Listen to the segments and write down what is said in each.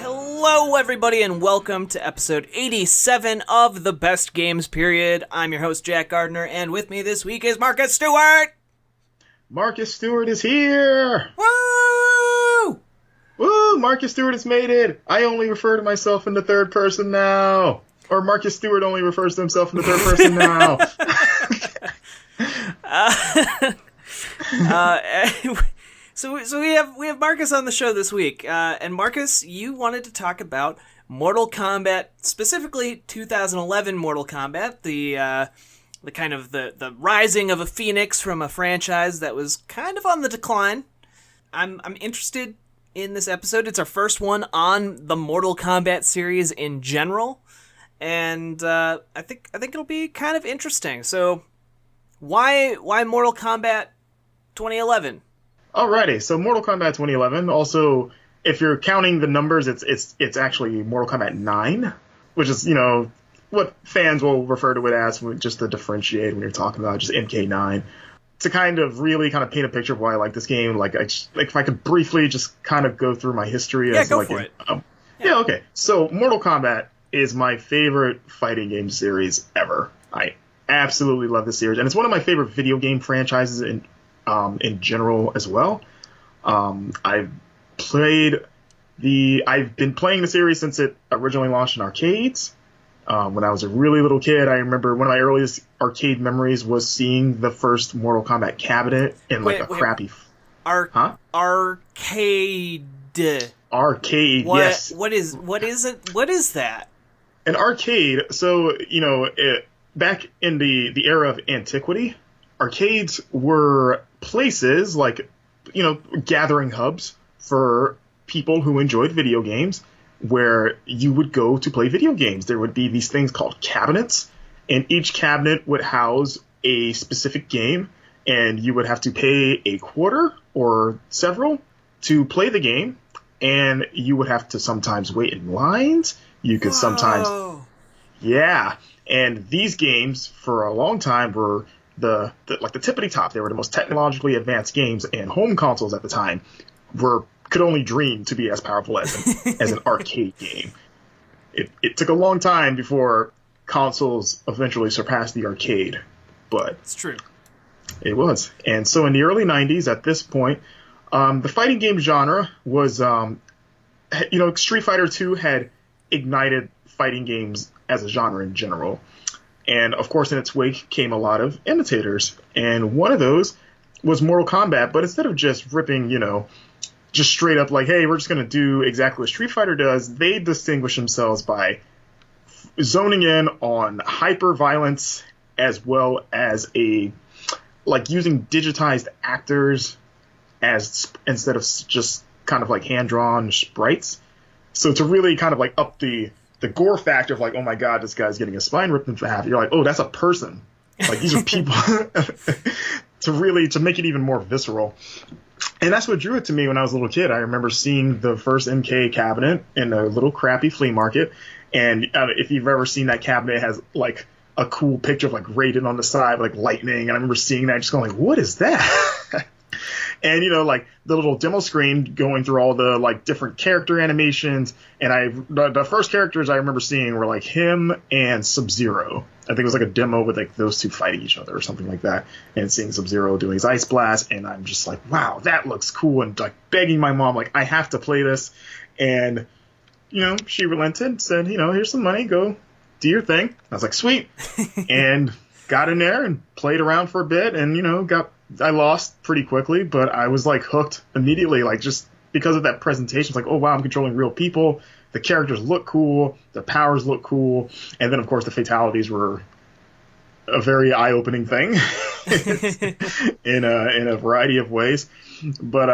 Hello, everybody, and welcome to episode 87 of the Best Games Period. I'm your host, Jack Gardner, and with me this week is Marcus Stewart! Marcus Stewart is here! Woo! Woo! Marcus Stewart has made it! I only refer to myself in the third person now! Or Marcus Stewart only refers to himself in the third person now! So we have Marcus on the show this week, and Marcus, you wanted to talk about Mortal Kombat, specifically 2011 Mortal Kombat, the kind of the rising of a phoenix from a franchise that was kind of on the decline. I'm interested in this episode. It's our first one on the Mortal Kombat series in general, and I think it'll be kind of interesting. So, why Mortal Kombat 2011? Alrighty, so Mortal Kombat 2011. Also, if you're counting the numbers, it's actually Mortal Kombat 9, which is, you know, what fans will refer to it as, just to differentiate when you're talking about just MK9. To kind of really kind of paint a picture of why I like this game, if I could briefly just kind of go through my history. Yeah, go for it. Yeah, okay. So Mortal Kombat is my favorite fighting game series ever. I absolutely love this series, and it's one of my favorite video game franchises in general as well. I've been playing the series since it originally launched in arcades. When I was a really little kid, I remember one of my earliest arcade memories was seeing the first Mortal Kombat cabinet in crappy... Arcade. Arcade, yes. What is it? What is that? An arcade, so, you know, back in the era of antiquity, arcades were places gathering hubs for people who enjoyed video games, where you would go to play video games. There would be these things called cabinets, and each cabinet would house a specific game, and you would have to pay a quarter or several to play the game, and you would have to sometimes wait in lines. You could sometimes... Yeah, and these games, for a long time, were the tippity top. They were the most technologically advanced games, and home consoles at the time could only dream to be as powerful as an arcade game. It took a long time before consoles eventually surpassed the arcade, but it's true. It was. And so in the early 90s, at this point, the fighting game genre was, Street Fighter II had ignited fighting games as a genre in general. And, of course, in its wake came a lot of imitators. And one of those was Mortal Kombat. But instead of just ripping, just straight up like, hey, we're just going to do exactly what Street Fighter does, they distinguish themselves by zoning in on hyper-violence as well as using digitized actors instead of just kind of like hand-drawn sprites. So to really kind of like up the gore factor of like, oh my god, this guy's getting his spine ripped in half. You're like, oh, that's a person. Like, these are people. to make it even more visceral. And that's what drew it to me when I was a little kid. I remember seeing the first MK cabinet in a little crappy flea market. And if you've ever seen that cabinet, it has like a cool picture of like Raiden on the side, like lightning. And I remember seeing that, just going like, what is that? And, the little demo screen going through all the, different character animations. And the first characters I remember seeing were, him and Sub-Zero. I think it was, a demo with, those two fighting each other or something like that. And seeing Sub-Zero doing his Ice Blast. And I'm just like, wow, that looks cool. And, begging my mom, I have to play this. And, she relented, said, here's some money, go do your thing. I was like, sweet. And got in there and played around for a bit and, I lost pretty quickly, but I was hooked immediately, just because of that presentation. It's like, oh wow, I'm controlling real people. The characters look cool, the powers look cool, and then of course the fatalities were a very eye-opening thing in a variety of ways. But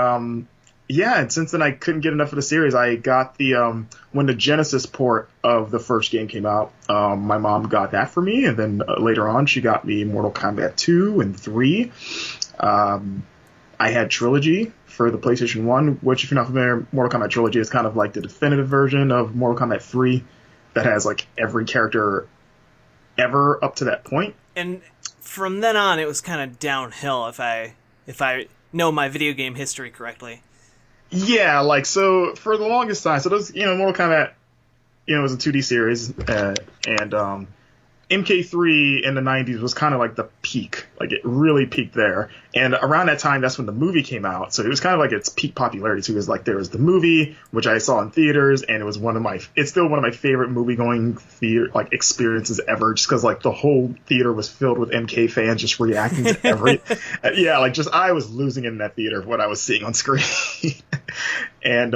yeah, and since then I couldn't get enough of the series. I got when the Genesis port of the first game came out, my mom got that for me, and then later on she got me Mortal Kombat 2 and 3. I had Trilogy for the PlayStation 1, which, if you're not familiar, Mortal Kombat Trilogy is kind of like the definitive version of Mortal Kombat 3 that has every character ever up to that point. And from then on, it was kind of downhill, if I know my video game history correctly. Yeah, like, so for the longest time, so those, Mortal Kombat, it was a 2D series, and MK3 in the 90s was kind of like the peak. Like, it really peaked there. And around that time, that's when the movie came out. So it was kind of like its peak popularity, too. It was like, there was the movie, which I saw in theaters, and it's still one of my favorite movie-going theater, like, experiences ever, just because, like, the whole theater was filled with MK fans just reacting to every... yeah, like, just, I was losing it in that theater what I was seeing on screen. And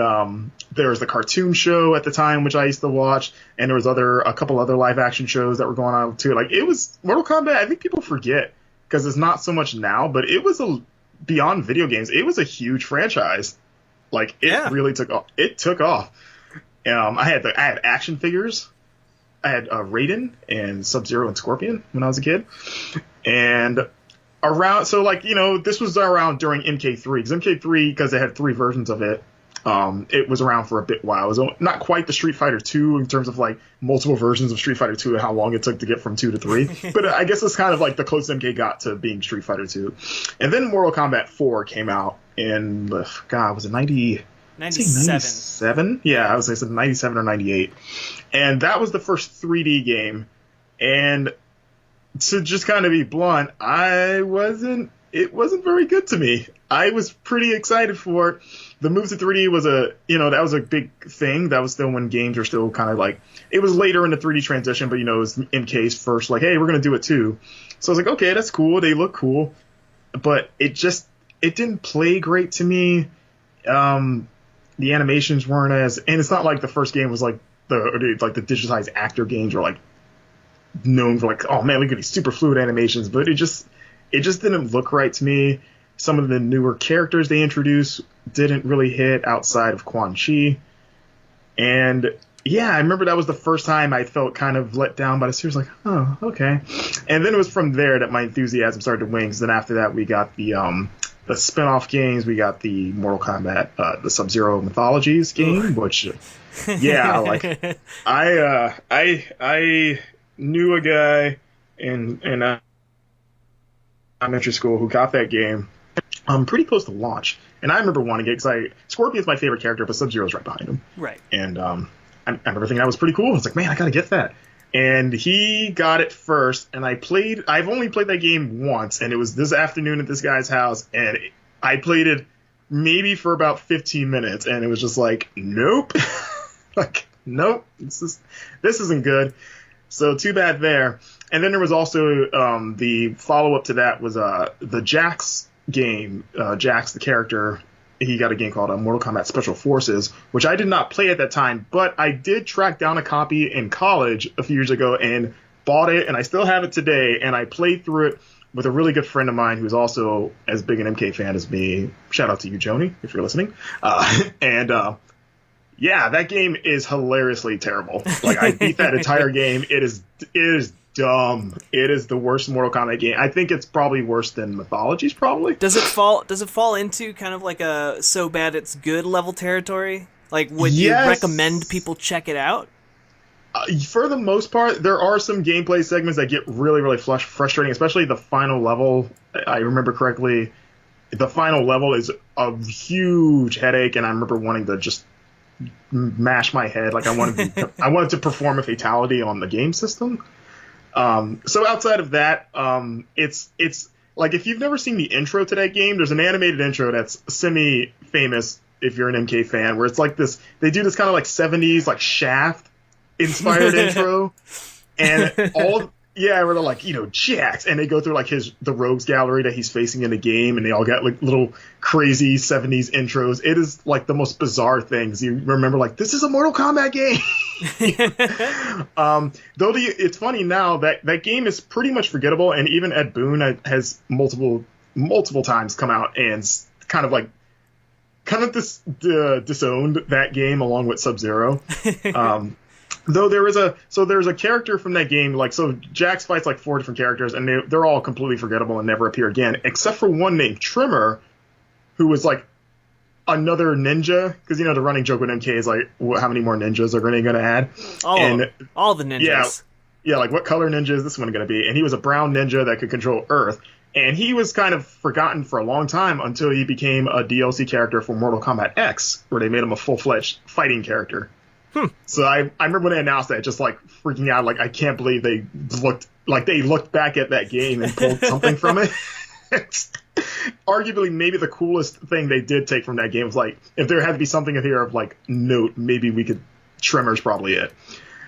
there was the cartoon show at the time, which I used to watch, and there was a couple other live action shows that were going on too. Like, it was Mortal Kombat. I think people forget because it's not so much now, but it was beyond video games. It was a huge franchise. Like, it really took off. It took off. I had action figures. I had Raiden and Sub-Zero and Scorpion when I was a kid, and this was around during MK3 because because they had 3 versions of it. It was around for a bit while. It was not quite the Street Fighter 2 in terms of like multiple versions of Street Fighter 2 and how long it took to get from 2 to 3. But I guess it's kind of like the closest MK got to being Street Fighter 2. And then Mortal Kombat 4 came out in, was it 97? Yeah, I was going to say 97 or 98. And that was the first 3D game. And to just kind of be blunt, it wasn't very good to me. I was pretty excited for it. The move to 3D was that was a big thing. That was still when games were still kind of like, it was later in the 3D transition, but it was MK's first, like, hey, we're going to do it too. So I was like, okay, that's cool. They look cool. But it didn't play great to me. The animations weren't and it's not like the first game was like the digitized actor games were like known for like, oh man, look at these super fluid animations, but it just didn't look right to me. Some of the newer characters they introduced didn't really hit outside of Quan Chi. And yeah, I remember that was the first time I felt kind of let down by the series, like, oh, okay. And then it was from there that my enthusiasm started to wane. Then after that, we got the spin-off games. We got the Mortal Kombat, the Sub-Zero Mythologies game, which, yeah, like, I knew a guy in elementary school who got that game pretty close to launch, and I remember wanting it because Scorpion's my favorite character, but Sub-Zero's right behind him. Right. And I remember thinking that was pretty cool. I was like, man, I gotta get that. And he got it first, and I've only played that game once, and it was this afternoon at this guy's house, and I played it maybe for about 15 minutes, and it was just like, nope. Like, nope, this isn't good. So too bad there. And then there was also the follow-up to that was the Jax game. Jax, the character, he got a game called Mortal Kombat Special Forces, which I did not play at that time, but I did track down a copy in college a few years ago and bought it, and I still have it today, and I played through it with a really good friend of mine who's also as big an MK fan as me. Shout out to you, Joni, if you're listening. Yeah, that game is hilariously terrible. Like, I beat that entire game. It is dumb. It is the worst Mortal Kombat game. I think it's probably worse than Mythologies, probably. Does it fall into kind of like a so bad it's good level territory? Like, would you recommend people check it out? For the most part, there are some gameplay segments that get really, really frustrating, especially the final level. I remember correctly, the final level is a huge headache, and I remember wanting to just mash my head. Like, I wanted to perform a fatality on the game system. So outside of that, it's like, if you've never seen the intro to that game, there's an animated intro that's semi-famous if you're an MK fan, where it's like this, they do this kind of like 70s, like Shaft inspired intro, and where they're like, Jax, and they go through like the rogues gallery that he's facing in the game, and they all got like little crazy 70s intros. It is like the most bizarre things. You remember, like, this is a Mortal Kombat game. Though it's funny now that game is pretty much forgettable, and even Ed Boon has multiple times come out and kind of disowned that game along with Sub-Zero. Though there's a character from that game, like, so Jax fights like 4 different characters, and they're all completely forgettable and never appear again, except for one named Trimmer, who was like another ninja, because the running joke with MK is like, how many more ninjas are they going to add? All the ninjas. Yeah, like, what color ninja is this one going to be? And he was a brown ninja that could control Earth. And he was kind of forgotten for a long time until he became a DLC character for Mortal Kombat X, where they made him a full-fledged fighting character. So I remember when they announced that, just like freaking out, like I can't believe they looked back at that game and pulled something from it. It's arguably maybe the coolest thing they did take from that game was like, if there had to be something in here of like note, maybe we could Tremor's probably it.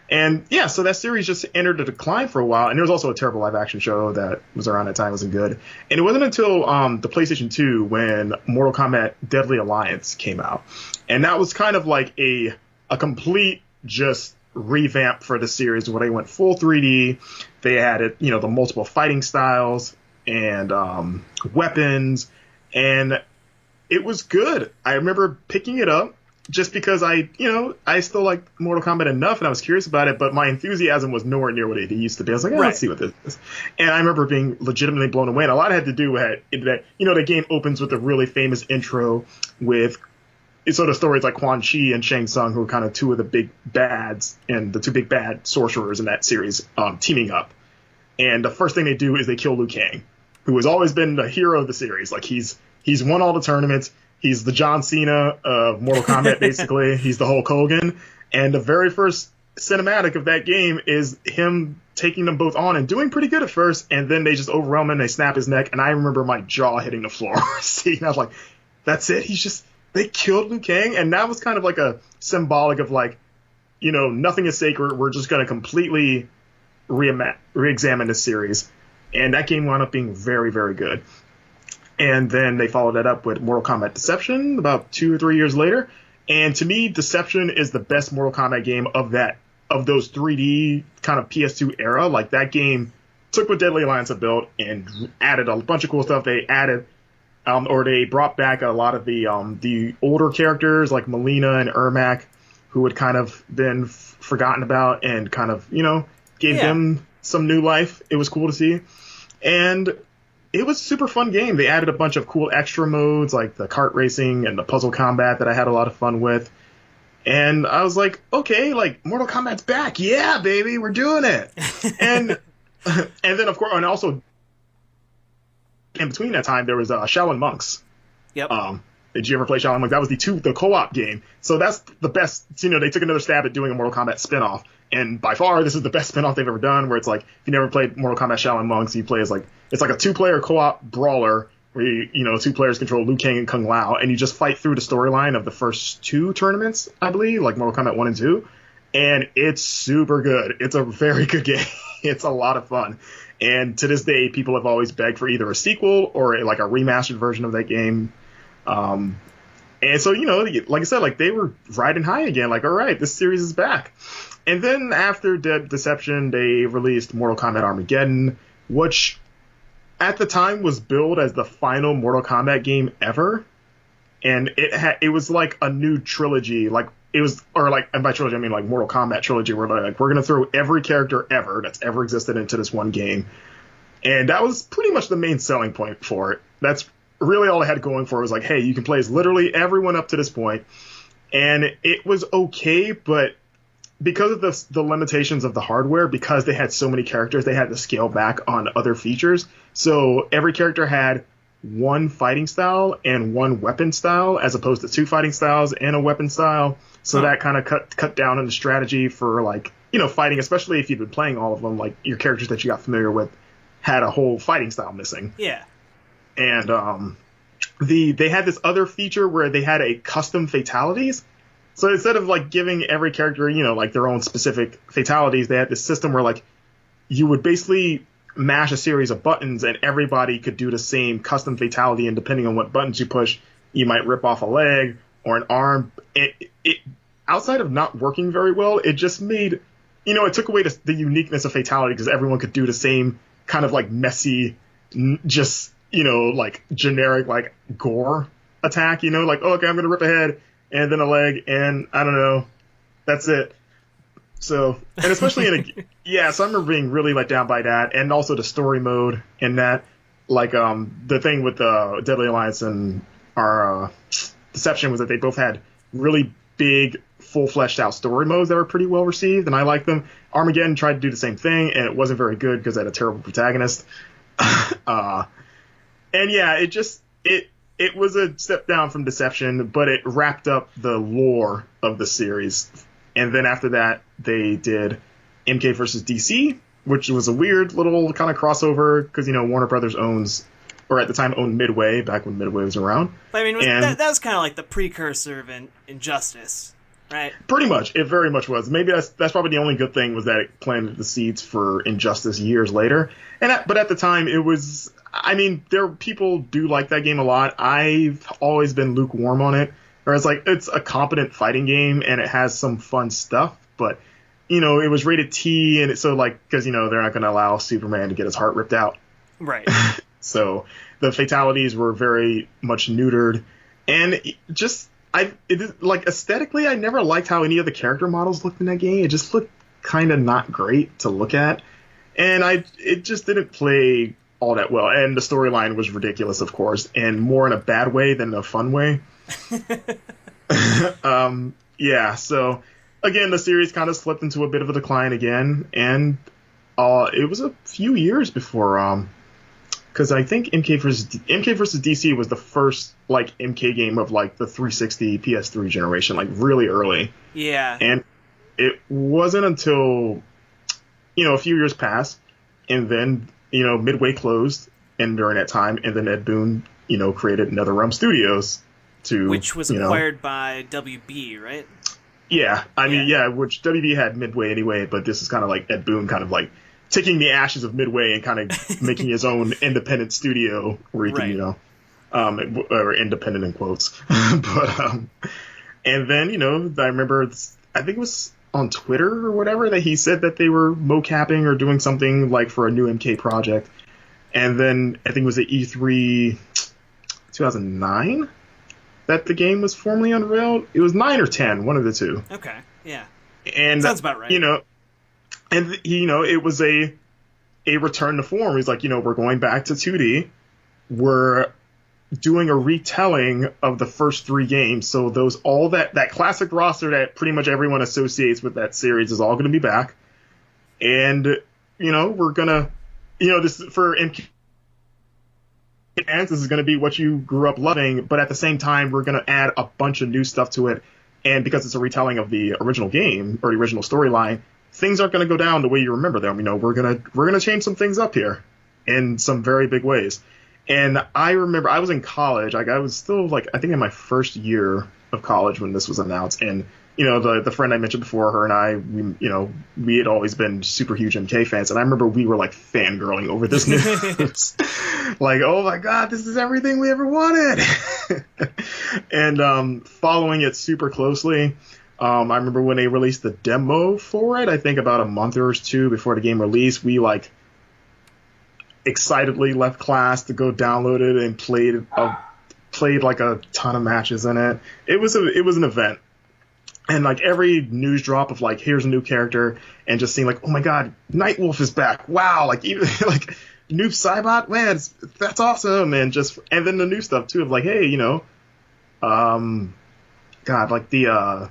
And yeah, so that series just entered a decline for a while, and there was also a terrible live action show that was around that time, wasn't good. And it wasn't until the PlayStation 2 when Mortal Kombat Deadly Alliance came out. And that was kind of like a complete just revamp for the series where they went full 3D. They added, the multiple fighting styles and weapons, and it was good. I remember picking it up just because I still like Mortal Kombat enough and I was curious about it, but my enthusiasm was nowhere near what it used to be. I was like, let's see what this is. And I remember being legitimately blown away. And a lot had to do with that, the game opens with a really famous intro with sort of stories like Quan Chi and Shang Tsung, who are kind of two of the big bads and the two big bad sorcerers in that series, teaming up. And the first thing they do is they kill Liu Kang, who has always been the hero of the series. Like he's won all the tournaments. He's the John Cena of Mortal Kombat, basically. He's the Hulk Hogan. And the very first cinematic of that game is him taking them both on and doing pretty good at first. And then they just overwhelm him and they snap his neck. And I remember my jaw hitting the floor. See, I was like, that's it. They killed Liu Kang. And that was kind of like a symbolic of like, nothing is sacred. We're just going to completely re-examine this series. And that game wound up being very, very good. And then they followed that up with Mortal Kombat Deception about 2 or 3 years later. And to me, Deception is the best Mortal Kombat game of those 3D kind of PS2 era. Like that game took what Deadly Alliance had built and added a bunch of cool stuff. They added, or they brought back a lot of the older characters like Melina and Ermac, who had kind of been forgotten about, and kind of, gave them some new life. It was cool to see. And it was a super fun game. They added a bunch of cool extra modes like the kart racing and the puzzle combat that I had a lot of fun with. And I was like, okay, like Mortal Kombat's back. Yeah, baby, we're doing it. and then, of course, and also in between that time, there was Shaolin Monks. Yep. Did you ever play Shaolin Monks? That was the co-op game. So that's the best. They took another stab at doing a Mortal Kombat spinoff. And by far, this is the best spinoff they've ever done, where it's like, if you never played Mortal Kombat Shaolin Monks, you play as it's like a 2-player co-op brawler where 2 players control Liu Kang and Kung Lao, and you just fight through the storyline of the first 2 tournaments, I believe, like Mortal Kombat 1 and 2. And it's super good. It's a very good game. It's a lot of fun. And to this day, people have always begged for either a sequel or a remastered version of that game. And so, like I said, like they were riding high again. Like, all right, this series is back. And then after Deception, they released Mortal Kombat Armageddon, which at the time was billed as the final Mortal Kombat game ever. And it was like a new trilogy. Like it was, and by trilogy I mean like Mortal Kombat trilogy, where we're going to throw every character ever that's ever existed into this one game. And that was pretty much the main selling point for it. That's really all I had going for it. Was like, hey, you can play as literally everyone up to this point. And it was okay, but because of the limitations of the hardware, because they had so many characters, they had to scale back on other features. So every character had one fighting style and one weapon style, as opposed to 2 fighting styles and a weapon style. So that kind of cut down on the strategy for fighting, especially if you'd been playing all of them. Like your characters that you got familiar with had a whole fighting style missing. Yeah. And they had this other feature where they had a custom fatalities. So instead of giving every character, their own specific fatalities, they had this system where you would basically mash a series of buttons and everybody could do the same custom fatality, and depending on what buttons you push, you might rip off a leg or an arm. It outside of not working very well, it just made, it took away the uniqueness of fatality, because everyone could do the same kind of messy, just, generic gore attack, okay, I'm going to rip a head and then a leg, and I don't know, that's it. So, and especially so I remember being really let down by that, and also the story mode in that, the thing with the Deadly Alliance and our Deception was that they both had really big, full-fleshed out story modes that were pretty well received, and I liked them. Armageddon tried to do the same thing, and it wasn't very good because it had a terrible protagonist. And yeah, it was a step down from Deception, but it wrapped up the lore of the series. And then after that, they did MK versus DC, which was a weird little kind of crossover because, Warner Brothers owns, or at the time owned Midway, back when Midway was around. I mean, that was kind of like the precursor of Injustice, right? Pretty much. It very much was. Maybe that's probably the only good thing, was that it planted the seeds for Injustice years later. But at the time, it was... I mean, people do like that game a lot. I've always been lukewarm on it. Whereas, it's a competent fighting game, and it has some fun stuff, but, it was rated T, and because, they're not going to allow Superman to get his heart ripped out. Right. So the fatalities were very much neutered, and aesthetically, I never liked how any of the character models looked in that game. It just looked kind of not great to look at, and it just didn't play all that well, and the storyline was ridiculous, of course, and more in a bad way than a fun way. Yeah, so again, the series kind of slipped into a bit of a decline again, and it was a few years before, because I think MK versus DC was the first MK game of the 360 PS3 generation, really early. Yeah, and it wasn't until a few years passed, and then Midway closed, and during that time, and then Ed Boon, created NetherRealm Studios, which was acquired by WB, right? Yeah, I mean, which WB had Midway anyway, but this is kind of Ed Boon kind of taking the ashes of Midway and kind of making his own independent studio where he can, or independent in quotes, but and then I remember, I think it was on Twitter or whatever, that he said that they were mocapping or doing something for a new MK project. And then I think it was at E3 2009 that the game was formally unveiled. It was 9 or 10, one of the two. Okay, yeah. And sounds about right. And it was a return to form. He's we're going back to 2D. We're doing a retelling of the first 3 games, so all that classic roster that pretty much everyone associates with that series is all going to be back, and we're gonna, this for MK fans, this is going to be what you grew up loving, but at the same time we're going to add a bunch of new stuff to it, and because it's a retelling of the original game or the original storyline, things aren't going to go down the way you remember them. We're gonna change some things up here in some very big ways. And I remember I was in college. I was still I think in my first year of college when this was announced. And the friend I mentioned before, her and I, we had always been super huge MK fans. And I remember we were fangirling over this news, oh my god, this is everything we ever wanted. And following it super closely. I remember when they released the demo for it. I think about a month or two before the game released, we excitedly left class to go download it and played a ton of matches in it. It was an event, and every news drop of here's a new character, and just seeing oh my god, Nightwolf is back, wow, even Noob Saibot, man, that's awesome, and then the new stuff too of hey, god, the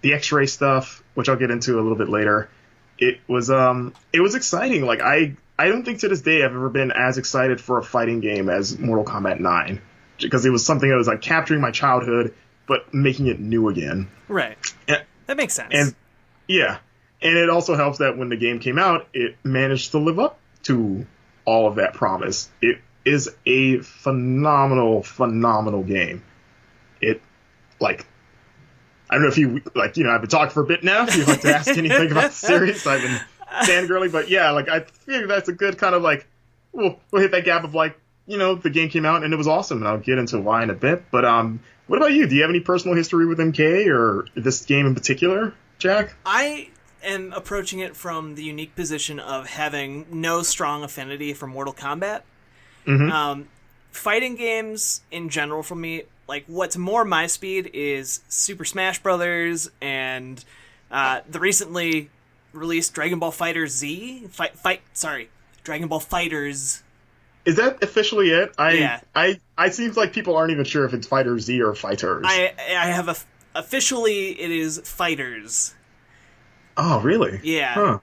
X-ray stuff, which I'll get into a little bit later. It was exciting. I don't think to this day I've ever been as excited for a fighting game as Mortal Kombat 9, because it was something that was capturing my childhood, but making it new again. Right. That makes sense. And yeah, and it also helps that when the game came out, it managed to live up to all of that promise. It is a phenomenal, phenomenal game. It I don't know if you I've been talking for a bit now. If you'd like to ask anything about the series, I've been fangirling, but yeah, I think that's a good kind of we'll hit that gap of the game came out and it was awesome, and I'll get into why in a bit. But what about you? Do you have any personal history with MK or this game in particular, Jack? I am approaching it from the unique position of having no strong affinity for Mortal Kombat. Mm-hmm. Fighting games in general for me, what's more my speed is Super Smash Brothers and the recently released Dragon Ball Fighter Z. Dragon Ball Fighters. Is that officially it? Yeah. I seems like people aren't even sure if it's Fighter Z or Fighters. I have officially it is Fighters. Oh, really? Yeah.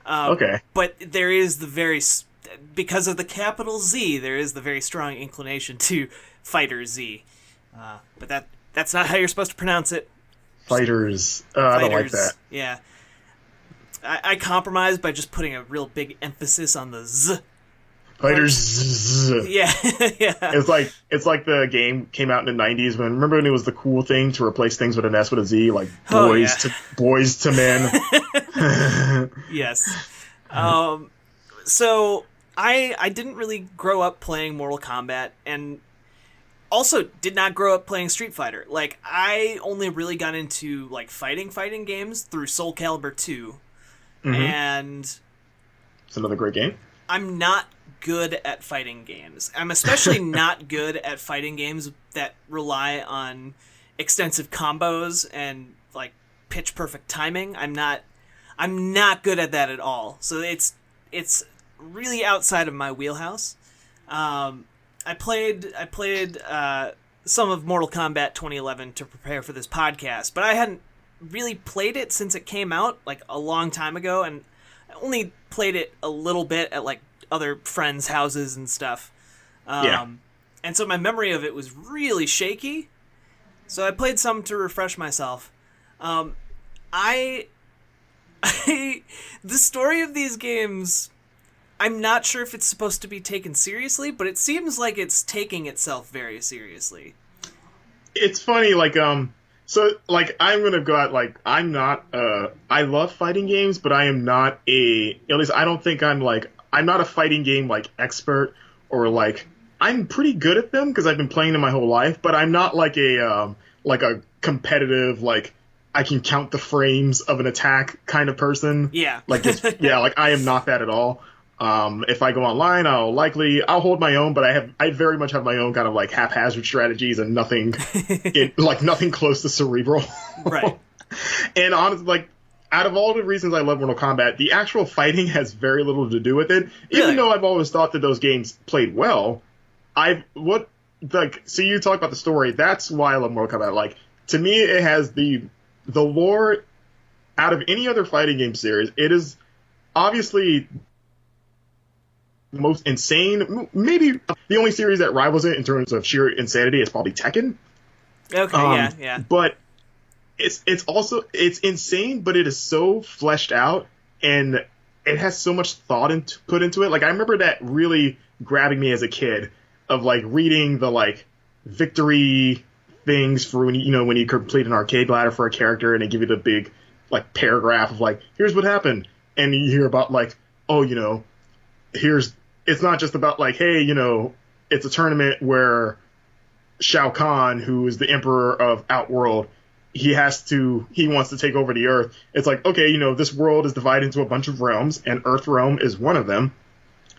Huh. Okay. But there is the very because of the capital Z, there is the very strong inclination to Fighter Z. But that's not how you're supposed to pronounce it. Fighters. I don't like that. Yeah. I compromise by just putting a real big emphasis on the Z. Fighters. Yeah, yeah. It's like the game came out in the 90s remember when it was the cool thing to replace things with an S with a Z, like boys to men. Yes. So I didn't really grow up playing Mortal Kombat, and also did not grow up playing Street Fighter. Like, I only really got into like fighting games through Soul Calibur 2. Mm-hmm. And it's another great game. I'm not good at fighting games. I'm especially not good at fighting games that rely on extensive combos and like pitch perfect timing. I'm not good at that at all. So it's really outside of my wheelhouse. I played some of Mortal Kombat 2011 to prepare for this podcast, but I hadn't really played it since it came out like a long time ago, and I only played it a little bit at like other friends' houses and stuff. And so my memory of it was really shaky. So I played some to refresh myself. The story of these games, I'm not sure if it's supposed to be taken seriously, but it seems like it's taking itself very seriously. It's funny, like, so, like, I'm gonna go out, like, I'm not, I love fighting games, but I am not at least I don't think I'm not a fighting game, like, expert, or, like, I'm pretty good at them, because I've been playing them my whole life, but I'm not, like, a competitive, like, I can count the frames of an attack kind of person. Yeah. Like, like, I am not that at all. If I go online, I'll hold my own, but I very much have my own kind of like haphazard strategies and nothing, nothing close to cerebral. Right. And honestly, like, out of all the reasons I love Mortal Kombat, the actual fighting has very little to do with it. Really? Even though I've always thought that those games played well, so you talk about the story, that's why I love Mortal Kombat. Like, to me, it has the lore out of any other fighting game series. It is obviously the most insane, maybe the only series that rivals it in terms of sheer insanity is probably Tekken. Okay, yeah. But it's also insane, but it is so fleshed out and it has so much thought put into it. Like, I remember that really grabbing me as a kid, of like reading the like victory things for when you complete an arcade ladder for a character, and they give you the big like paragraph of like, here's what happened, and you hear about like, oh, it's not just about like, hey, it's a tournament where Shao Kahn, who is the emperor of Outworld, he wants to take over the Earth. It's like, okay, this world is divided into a bunch of realms, and Earth realm is one of them.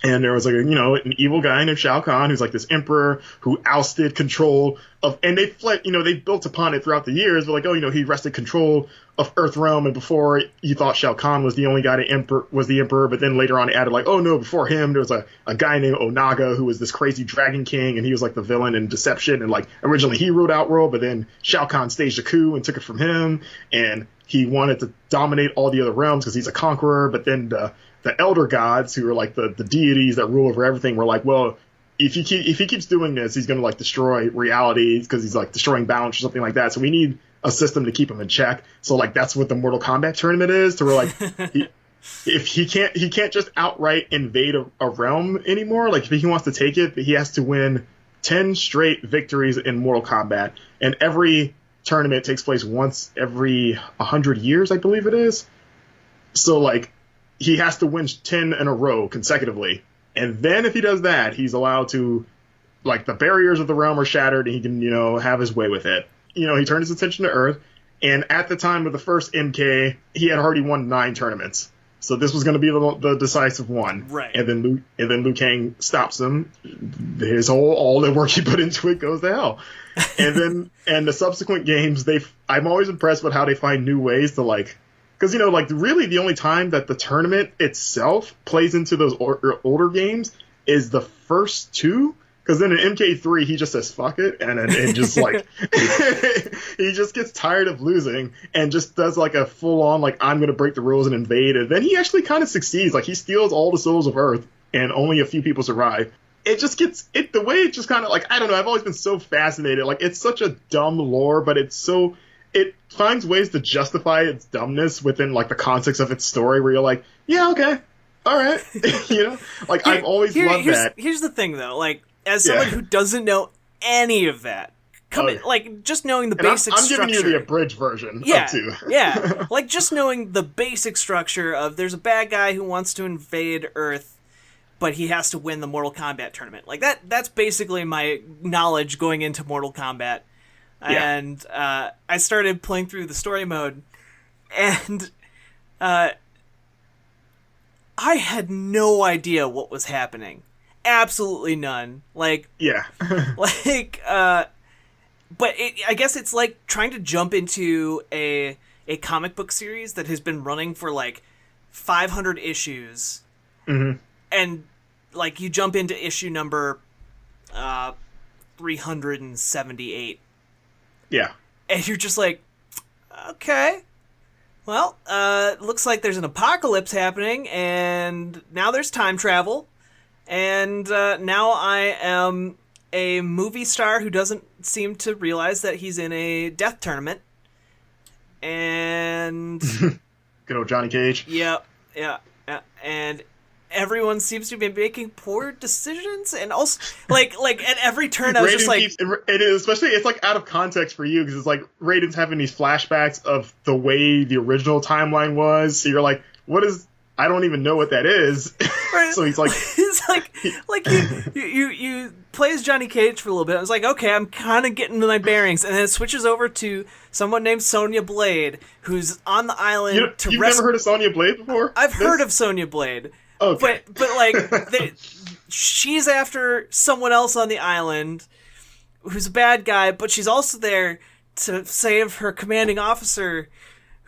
And there was like, an evil guy named Shao Kahn, who's like this emperor who ousted control of, and they built upon it throughout the years. But like, oh, he wrested control of Earth realm, and before you thought Shao Kahn was the only guy was the emperor, but then later on they added like, oh no, before him there was a guy named Onaga who was this crazy dragon king, and he was like the villain in Deception, and like originally he ruled Outworld, but then Shao Kahn staged a coup and took it from him, and he wanted to dominate all the other realms because he's a conqueror. But then the elder gods, who are like the deities that rule over everything, were like, well, if he keeps doing this, he's going to like destroy reality because he's like destroying balance or something like that. So we need a system to keep him in check. So like that's what the Mortal Kombat tournament is. To where like if he can't just outright invade a realm anymore. Like if he wants to take it, he has to win 10 straight victories in Mortal Kombat, and every tournament takes place once every 100 years, I believe it is. So like he has to win 10 in a row consecutively. And then if he does that, he's allowed to, like, the barriers of the realm are shattered and he can, have his way with it. He turned his attention to Earth. And at the time of the first MK, he had already won 9 tournaments. So this was going to be the decisive one. Right. And then Liu Kang stops him. All the work he put into it goes to hell. And the subsequent games, I'm always impressed with how they find new ways to, like, because, like, really the only time that the tournament itself plays into those older games is the first 2. Because then in MK3, he just says, fuck it. And then it just, like, he just gets tired of losing and just does, like, a full-on, like, I'm going to break the rules and invade. And then he actually kind of succeeds. Like, he steals all the souls of Earth and only a few people survive. It just gets it the way it just kind of like, I don't know. I've always been so fascinated. Like, it's such a dumb lore, but it finds ways to justify its dumbness within like the context of its story. Where you're like, yeah, okay, all right, Like, I've always loved that. Here's the thing, though. Like, as someone who doesn't know any of that, like just knowing the basic structure. I'm giving you the abridged version. Yeah, of 2. Yeah. Like, just knowing the basic structure of there's a bad guy who wants to invade Earth, but he has to win the Mortal Kombat tournament. Like, that's basically my knowledge going into Mortal Kombat. Yeah. And I started playing through the story mode, and I had no idea what was happening. Absolutely none. Like, yeah. But I guess it's like trying to jump into a comic book series that has been running for like 500 issues. Mm-hmm. And like you jump into issue number 378. Yeah. And you're just like, okay. Well, looks like there's an apocalypse happening, and now there's time travel. And now I am a movie star who doesn't seem to realize that he's in a death tournament. And good old Johnny Cage. Yeah. And everyone seems to be making poor decisions, and also like at every turn I was just like, it is, especially it's like out of context for you because it's like Raiden's having these flashbacks of the way the original timeline was. So you're like, what is? I don't even know what that is. So he's like, it's like you play as Johnny Cage for a little bit. I was like, okay, I'm kind of getting my bearings, and then it switches over to someone named Sonya Blade, who's on the island You've never heard of Sonya Blade before? I've heard of Sonya Blade. Okay. But like, she's after someone else on the island who's a bad guy, but she's also there to save her commanding officer.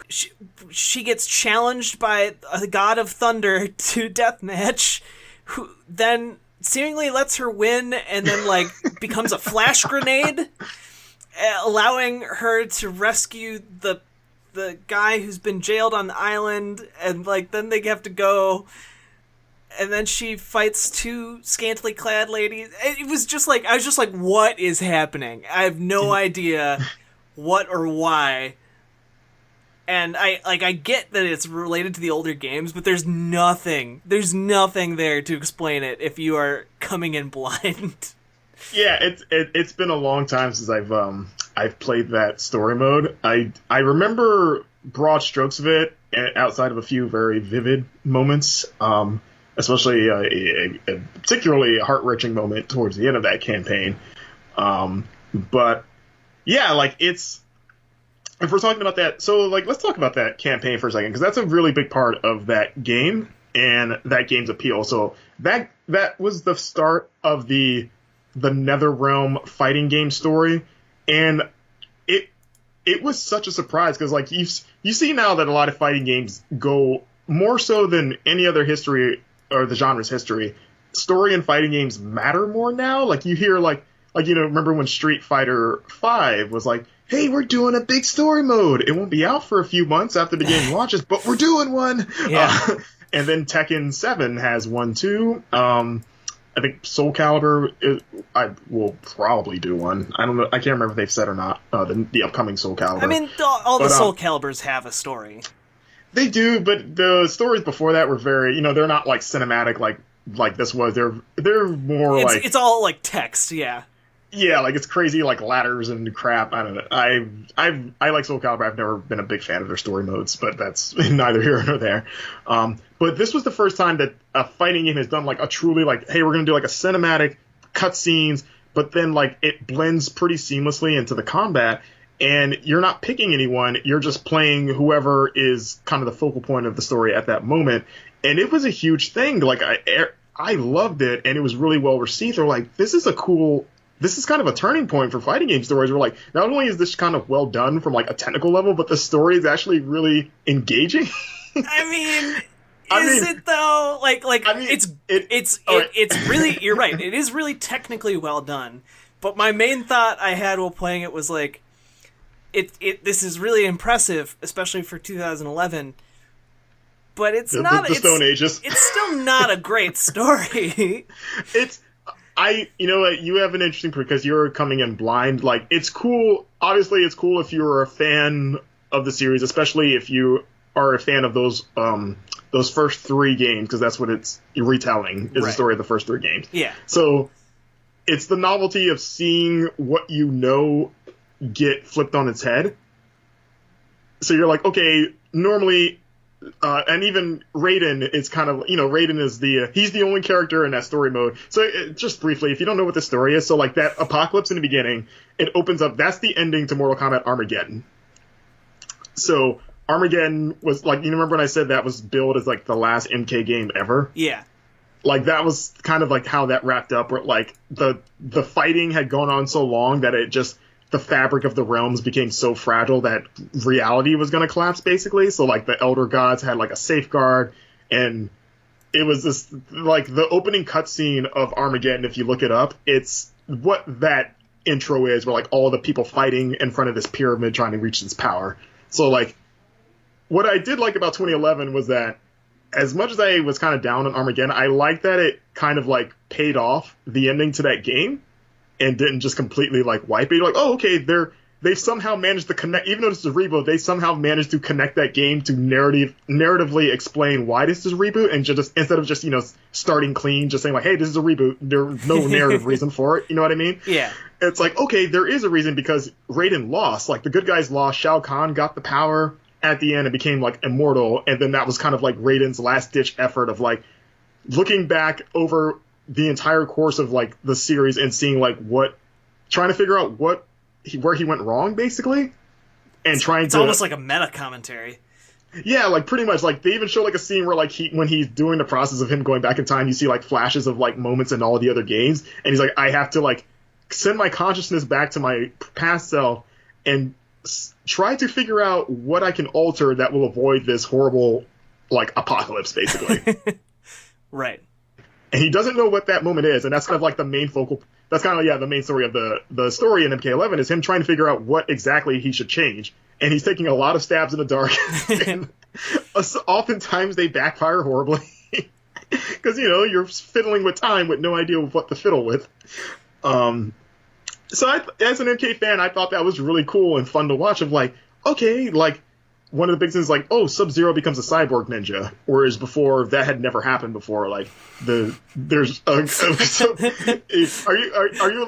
She gets challenged by a god of thunder to deathmatch, who then seemingly lets her win and then like becomes a flash grenade, allowing her to rescue the guy who's been jailed on the island, and like then they have to go. And then she fights 2 scantily clad ladies. It was just like, I was just like, what is happening? I have no idea what or why. And I get that it's related to the older games, but there's nothing there to explain it if you are coming in blind. Yeah, it's been a long time since I've played that story mode. I remember broad strokes of it outside of a few very vivid moments. Especially a particularly heart-wrenching moment towards the end of that campaign. But yeah, like if we're talking about that, so like let's talk about that campaign for a second, because that's a really big part of that game and that game's appeal. So that was the start of the NetherRealm fighting game story, and it was such a surprise because like you see now that a lot of fighting games go more so than any other history or the genre's history. Story and fighting games matter more now. Like you hear remember when Street Fighter V was like, hey, we're doing a big story mode. It won't be out for a few months after the game launches, but we're doing one. Yeah. And then Tekken 7 has one too. I think Soul Calibur, I will probably do one. I don't know. I can't remember if they've said or not, the upcoming Soul Calibur. I mean, all the Soul Caliburs have a story. They do, but the stories before that were very, they're not like cinematic like this was. They're more it's all like text, yeah. Yeah, like it's crazy like ladders and crap. I don't know. I like Soul Calibur. I've never been a big fan of their story modes, but that's neither here nor there. But this was the first time that a fighting game has done like a truly like, hey, we're gonna do like a cinematic cutscenes, but then like it blends pretty seamlessly into the combat. And you're not picking anyone, you're just playing whoever is kind of the focal point of the story at that moment. And it was a huge thing. Like, I loved it, and it was really well received. They're like, this is kind of a turning point for fighting game stories. We're like, not only is this kind of well done from like a technical level, but the story is actually really engaging. I mean, it though? It's really, you're right, it is really technically well done. But my main thought I had while playing it was like, this is really impressive, especially for 2011. but it's not the Stone Ages. It's still not a great story. You know what, you have an interesting because you're coming in blind. Like, it's cool. Obviously, it's cool if you're a fan of the series, especially if you are a fan of those first 3 games, because that's what it's retelling is the story of the first 3 games. Yeah. So it's the novelty of seeing what you know get flipped on its head. So you're like, okay, normally. And even Raiden is kind of, Raiden is he's the only character in that story mode. So just briefly, if you don't know what the story is, so like that apocalypse in the beginning, it opens up, that's the ending to Mortal Kombat Armageddon. So Armageddon was like, you remember when I said that was billed as like the last MK game ever? Yeah. Like that was kind of like how that wrapped up, where like the fighting had gone on so long that it just, the fabric of the realms became so fragile that reality was going to collapse, basically. So, like, the Elder Gods had, like, a safeguard, and it was this, like, the opening cutscene of Armageddon, if you look it up, it's what that intro is, where, like, all the people fighting in front of this pyramid trying to reach this power. So, like, what I did like about 2011 was that, as much as I was kind of down on Armageddon, I liked that it kind of, like, paid off the ending to that game, and didn't just completely, like, wipe it. You're like, oh, okay, they've somehow managed to connect, even though this is a reboot, they somehow managed to connect that game to narratively explain why this is a reboot, and just, instead of just, starting clean, just saying, like, hey, this is a reboot, there's no narrative reason for it, you know what I mean? Yeah. It's like, okay, there is a reason, because Raiden lost. Like, the good guys lost, Shao Kahn got the power at the end and became, like, immortal, and then that was kind of, like, Raiden's last-ditch effort of, like, looking back over the entire course of like the series and seeing like trying to figure out where he went wrong, basically, and it's almost like a meta commentary. Yeah, like pretty much. Like they even show like a scene where like when he's doing the process of him going back in time, you see like flashes of like moments in all the other games, and he's like, I have to like send my consciousness back to my past self and try to figure out what I can alter that will avoid this horrible like apocalypse, basically. Right. And he doesn't know what that moment is, and that's kind of like the main that's kind of, the main story of the story in MK11 is him trying to figure out what exactly he should change. And he's taking a lot of stabs in the dark, and oftentimes they backfire horribly. Because, you're fiddling with time with no idea what to fiddle with. So as an MK fan, I thought that was really cool and fun to watch, of like, okay, like, one of the big things is like, oh, Sub-Zero becomes a cyborg ninja, whereas before that had never happened before. Like are you at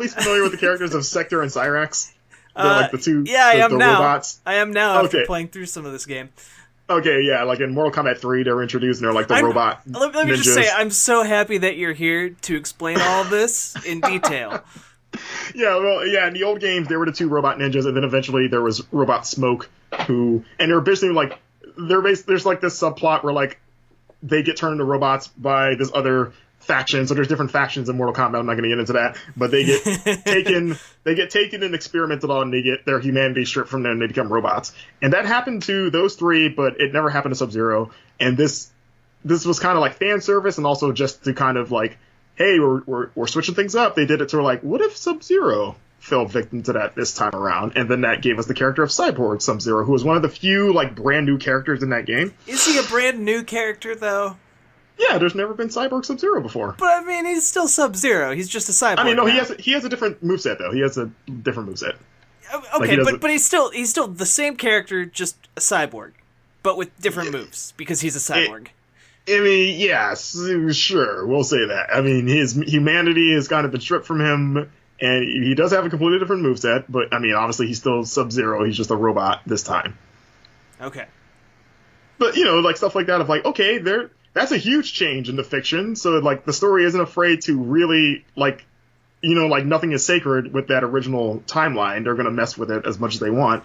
least familiar with the characters of Sector and Cyrax? They're like the two. Yeah, I am now. Robots. I am now after playing through some of this game. Okay, yeah, like in Mortal Kombat 3, they're introduced and they're like the robot. Let me just say, I'm so happy that you're here to explain all of this in detail. In the old games, there were the two robot ninjas, and then eventually there was Robot Smoke, and they're basically like, there's like this subplot where like they get turned into robots by this other faction. So there's different factions in Mortal Kombat. I'm not going to get into that, but they get taken and experimented on, and they get their humanity stripped from them, and they become robots. And that happened to those 3, but it never happened to Sub-Zero. And this was kind of like fan service, and also just to kind of like, hey, we're switching things up. They did it to like, what if Sub-Zero fell victim to that this time around? And then that gave us the character of Cyborg Sub-Zero, who was one of the few like brand new characters in that game. Is he a brand new character though? Yeah, there's never been Cyborg Sub-Zero before. But I mean, he's still Sub-Zero. He's just a cyborg. I mean, no, now. he has a different moveset though. He has a different moveset. Okay, like but he's still the same character, just a cyborg, but with different moves because he's a cyborg. I mean, yes, sure, we'll say that. I mean, his humanity has kind of been stripped from him, and he does have a completely different moveset, but, I mean, obviously he's still Sub-Zero, he's just a robot this time. Okay. But, like, stuff like that of, like, okay, that's a huge change in the fiction, so, like, the story isn't afraid to really, like, like, nothing is sacred with that original timeline. They're going to mess with it as much as they want.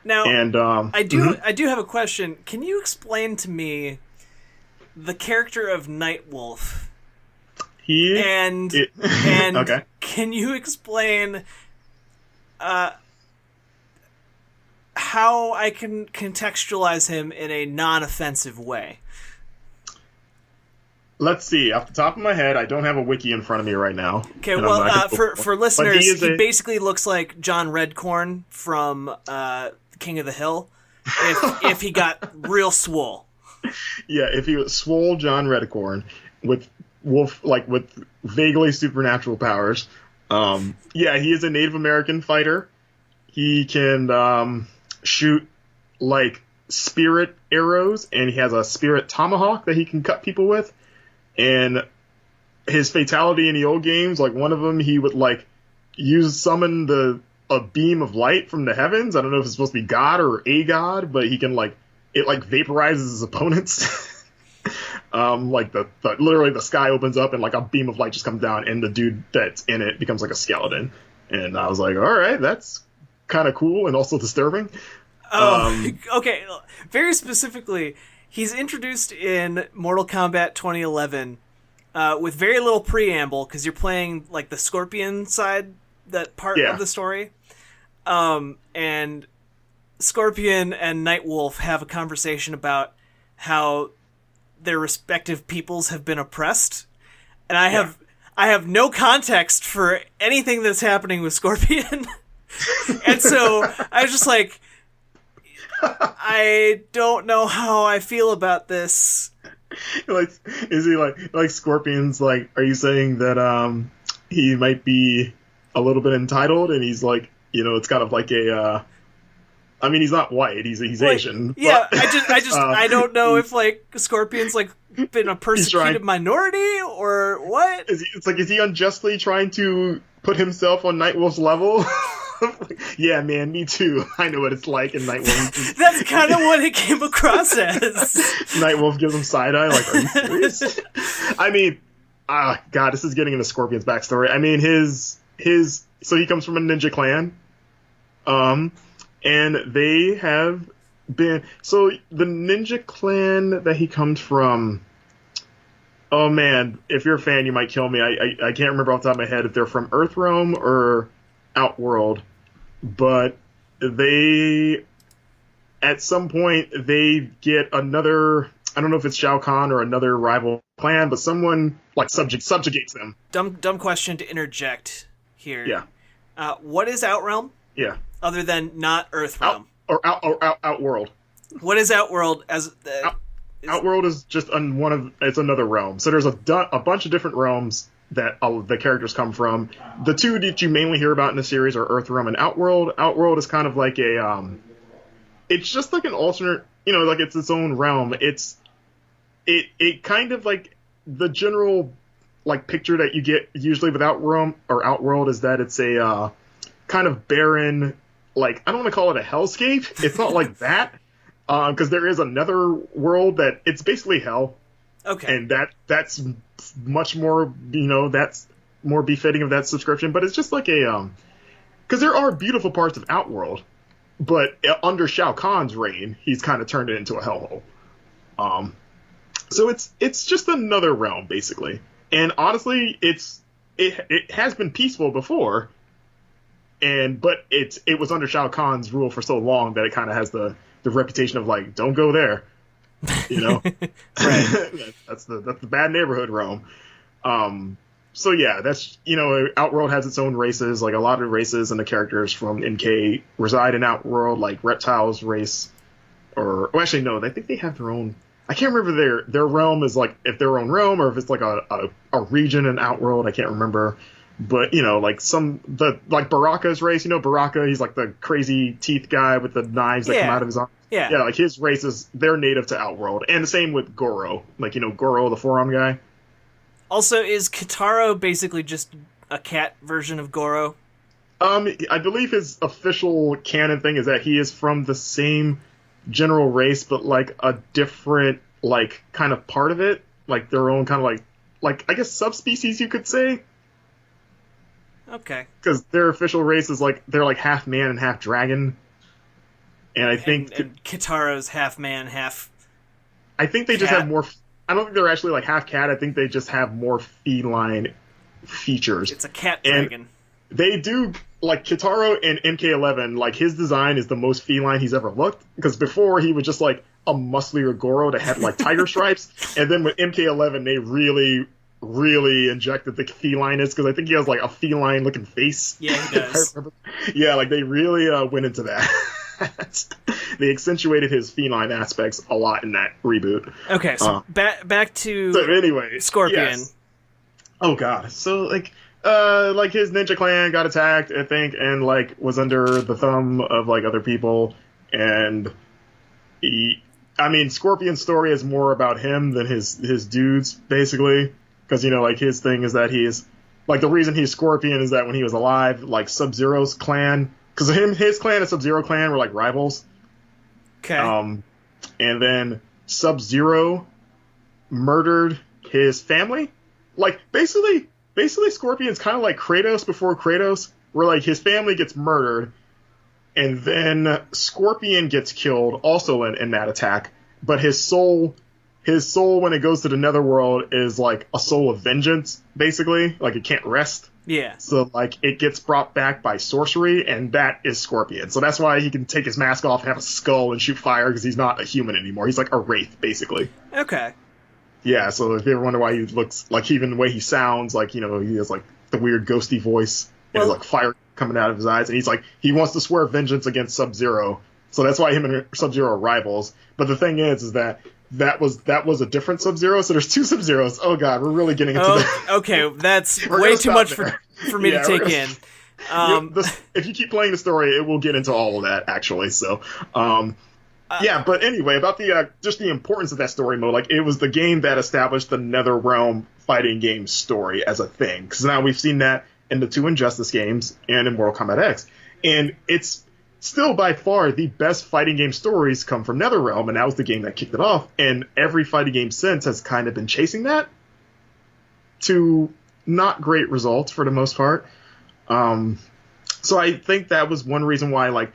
Now, and, I do have a question. Can you explain to me the character of Nightwolf? Okay. Can you explain how I can contextualize him in a non-offensive way? Let's see. Off the top of my head, I don't have a wiki in front of me right now. Okay, well, for listeners, he basically looks like John Redcorn from King of the Hill if he got real swole. Yeah, if he was swole John Redicorn with with vaguely supernatural powers. Yeah, he is a Native American fighter. He can shoot like spirit arrows, and he has a spirit tomahawk that he can cut people with. And his fatality in the old games, like one of them, he would like summon a beam of light from the heavens. I don't know if it's supposed to be God or a god, but he can it vaporizes his opponents. Literally the sky opens up and like a beam of light just comes down, and the dude that's in it becomes like a skeleton. And I was like, all right, that's kind of cool and also disturbing. Okay. Very specifically, he's introduced in Mortal Kombat 2011 with very little preamble, because you're playing like the Scorpion side, that part of the story. And Scorpion and Nightwolf have a conversation about how their respective peoples have been oppressed. And I have no context for anything that's happening with Scorpion. And so I was just like, I don't know how I feel about this. Is he like Scorpion's like, are you saying that he might be a little bit entitled, and he's like, it's kind of like a I mean, he's not white, he's Asian. Yeah, but I don't know if like Scorpion's like been a persecuted minority or what. Is he unjustly trying to put himself on Nightwolf's level? Yeah, man, me too. I know what it's like in Nightwolf. That's kind of what it came across as. Nightwolf gives him side eye, like, are you serious? I mean, God, this is getting into Scorpion's backstory. I mean, so he comes from a ninja clan, and they have been, so the ninja clan that he comes from, oh man, if you're a fan, you might kill me. I can't remember off the top of my head if they're from Earthrealm or Outworld, but at some point they get another, I don't know if it's Shao Kahn or another rival clan, but someone like subjugates them. Dumb question to interject here. Yeah. What is Outrealm? Yeah. Other than not Earthrealm. Outworld. What is Outworld as? Outworld is just it's another realm. So there's a bunch of different realms that the characters come from. The two that you mainly hear about in the series are Earthrealm and Outworld. Outworld is kind of like it's just like an alternate, like it's its own realm. It kind of like the general like picture that you get usually with Outworld is that it's a kind of barren, like, I don't want to call it a hellscape. It's not like that, because there is another world that it's basically hell. Okay. And that's much more, that's more befitting of that subscription. But it's just like because there are beautiful parts of Outworld, but under Shao Kahn's reign, he's kind of turned it into a hellhole. So it's just another realm basically. And honestly, it has been peaceful before, but it was under Shao Kahn's rule for so long that it kind of has the reputation of like, don't go there. Right. That's the bad neighborhood realm. So yeah, that's, Outworld has its own races, like a lot of races, and the characters from NK reside in Outworld, like Reptiles race, actually no, I think they have their own. I can't remember their realm is like if their own realm or if it's like a region in Outworld. I can't remember, but like like Baraka's race. Baraka, he's like the crazy teeth guy with the knives that come out of his arms. Yeah, like his races, they're native to Outworld, and the same with Goro. Like Goro, the forearm guy. Also, is Kitaro basically just a cat version of Goro? I believe his official canon thing is that he is from the same general race, but like a different like kind of part of it, like their own kind of like I guess subspecies you could say. Okay. Because their official race is like they're like half man and half dragon, and I think and Kitaro's half man, half. I think they cat. Just have more. I don't think they're actually like half cat. I think they just have more feline features. It's a cat dragon. They do, like, Kitaro in MK11, like, his design is the most feline he's ever looked, because before he was just, like, a musclier Goro that had, like, tiger stripes, and then with MK11, they really, really injected the felineness, because I think he has, like, a feline-looking face. Yeah, he does. Yeah, like, they really went into that. They accentuated his feline aspects a lot in that reboot. Okay, so back to So anyway, Scorpion. Yes. Oh god. So like his ninja clan got attacked, I think, and like was under the thumb of like other people, and Scorpion's story is more about him than his dudes, basically, because like his thing is that he's like the reason he's Scorpion is that when he was alive, like Sub-Zero's clan, because his clan and Sub-Zero clan were like rivals. Okay. And then Sub-Zero murdered his family. Like basically Scorpion's kind of like Kratos before Kratos, where like his family gets murdered, and then Scorpion gets killed also in that attack. But his soul when it goes to the netherworld is like a soul of vengeance, basically. Like it can't rest. Yeah. So like it gets brought back by sorcery, and that is Scorpion. So that's why he can take his mask off and have a skull and shoot fire, because he's not a human anymore. He's like a wraith, basically. Okay. Yeah, so if you ever wonder why he looks like, even the way he sounds, like, he has like the weird ghosty voice, and there's like fire coming out of his eyes, and he's like, he wants to swear vengeance against Sub-Zero. So that's why him and Sub-Zero are rivals. But the thing is that was a different Sub-Zero, so there's two Sub-Zeros. Oh god, we're really getting into that. Okay, that's way too much for me to take in. If you keep playing the story, it will get into all of that, actually. So, but anyway, about just the importance of that story mode, like, it was the game that established the NetherRealm fighting game story as a thing. Because now we've seen that in the two Injustice games and in Mortal Kombat X. And it's still by far the best fighting game stories come from NetherRealm, and that was the game that kicked it off. And every fighting game since has kind of been chasing that to not great results for the most part. So I think that was one reason why, like,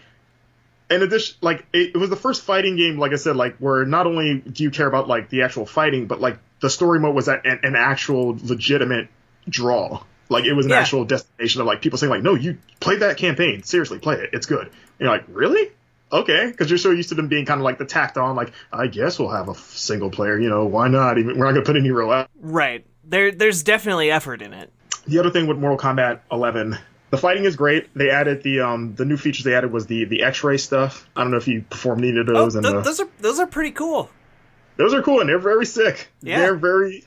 in addition, like, it was the first fighting game, like I said, like, where not only do you care about, like, the actual fighting, but, like, the story mode was an actual legitimate draw. Like, it was an actual destination of, like, people saying, like, no, you played that campaign. Seriously, play it. It's good. And you're like, really? Okay. Because you're so used to them being kind of like the tacked on, like, I guess we'll have a single player. Why not? We're not going to put any real effort. Right. There's definitely effort in it. The other thing with Mortal Kombat 11, the fighting is great. They added the new features they added was the X-ray stuff. I don't know if you performed any of those. Those are pretty cool. Those are cool, and they're very sick. Yeah.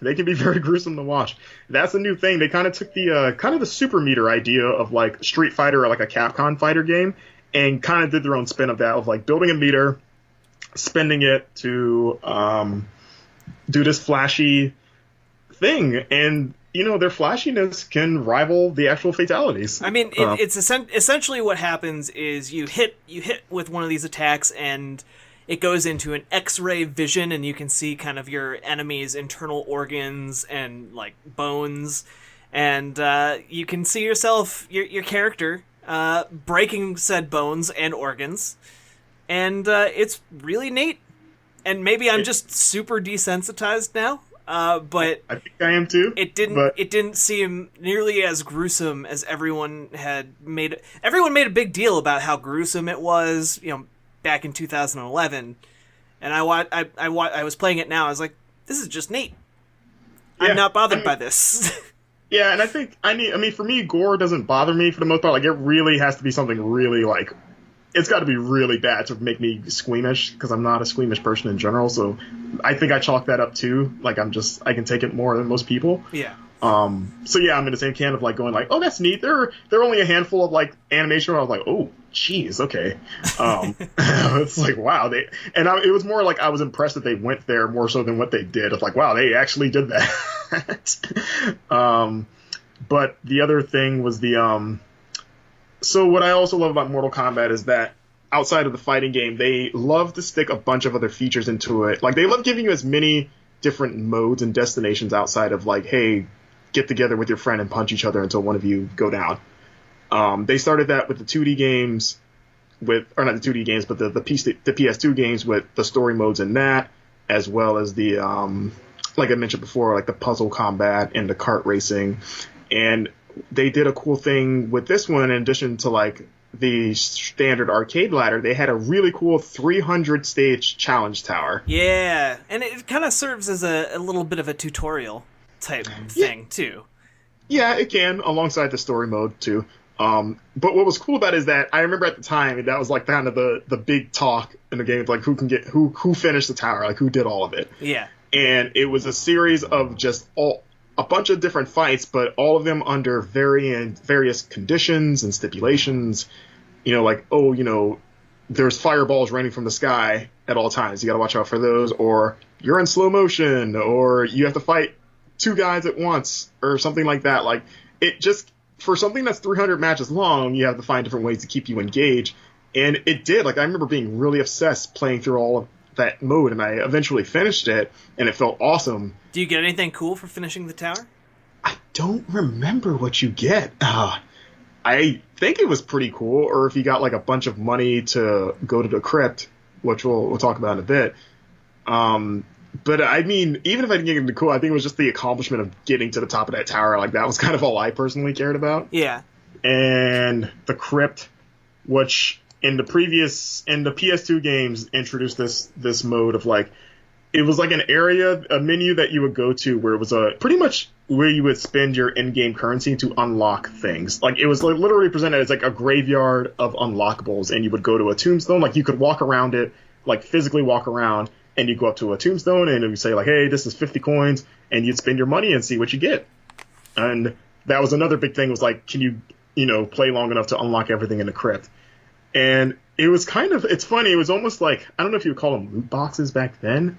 They can be very gruesome to watch. That's a new thing. They kind of took the super meter idea of like Street Fighter or like a Capcom fighter game, and kind of did their own spin of that, of like building a meter, spending it to do this flashy thing, and their flashiness can rival the actual fatalities. I mean, it's essentially what happens is you hit with one of these attacks, and it goes into an X-ray vision, and you can see kind of your enemy's internal organs and like bones, and you can see yourself, your character, breaking said bones and organs, and it's really neat. And maybe I'm just super desensitized now, but I think I am too. It didn't seem nearly as gruesome as everyone had made. Everyone made a big deal about how gruesome it was, back in 2011, and I was playing it now. I was like, this is just neat. I'm not bothered by this. Yeah, and I think for me, gore doesn't bother me for the most part. Like, it really has to be something really, like, it's got to be really bad to make me squeamish, because I'm not a squeamish person in general. So I think I chalk that up too. Like, I can take it more than most people. Yeah. So yeah, I'm in the same camp of like going like, oh, that's neat. There are only a handful of like animation where I was like, oh, geez, okay. It's like, wow, it was more like I was impressed that they went there more so than what they did. It's like, wow, they actually did that. But the other thing was so what I also love about Mortal Kombat is that outside of the fighting game, they love to stick a bunch of other features into it. Like, they love giving you as many different modes and destinations outside of like, hey, get together with your friend and punch each other until one of you go down. They started that with the 2D games, or not the 2D games, but the PS2 games with the story modes in that, as well as the, like I mentioned before, like the puzzle combat and the kart racing. And they did a cool thing with this one, in addition to like the standard arcade ladder, they had a really cool 300 stage challenge tower. Yeah, and it kind of serves as a little bit of a tutorial type thing too. Yeah, it can, alongside the story mode too. But what was cool about it is that I remember at the time that was like kind of the big talk in the game, like who finished the tower, like who did all of it. Yeah. And it was a series of just a bunch of different fights, but all of them under various conditions and stipulations. Like, there's fireballs raining from the sky at all times. You got to watch out for those, or you're in slow motion, or you have to fight 2 guys at once, or something like that. Like, it just, for something that's 300 matches long, you have to find different ways to keep you engaged. And it did. Like, I remember being really obsessed playing through all of that mode, and I eventually finished it, and it felt awesome. Do you get anything cool for finishing the tower? I don't remember what you get. I think it was pretty cool, or if you got like a bunch of money to go to the crypt, which we'll talk about in a bit. But I mean, even if I didn't get into cool, I think it was just the accomplishment of getting to the top of that tower. Like, that was kind of all I personally cared about. Yeah. And the crypt, which in the PS2 games introduced this mode of like, it was like a menu that you would go to where it was pretty much where you would spend your in-game currency to unlock things. Like, it was like literally presented as like a graveyard of unlockables, and you would go to a tombstone. Like, you could walk around it, like physically walk around, and you go up to a tombstone and it would say like, hey, this is 50 coins, and you'd spend your money and see what you get. And that was another big thing, was like, can you play long enough to unlock everything in the crypt? And it was it's funny, it was almost like, I don't know if you would call them loot boxes back then.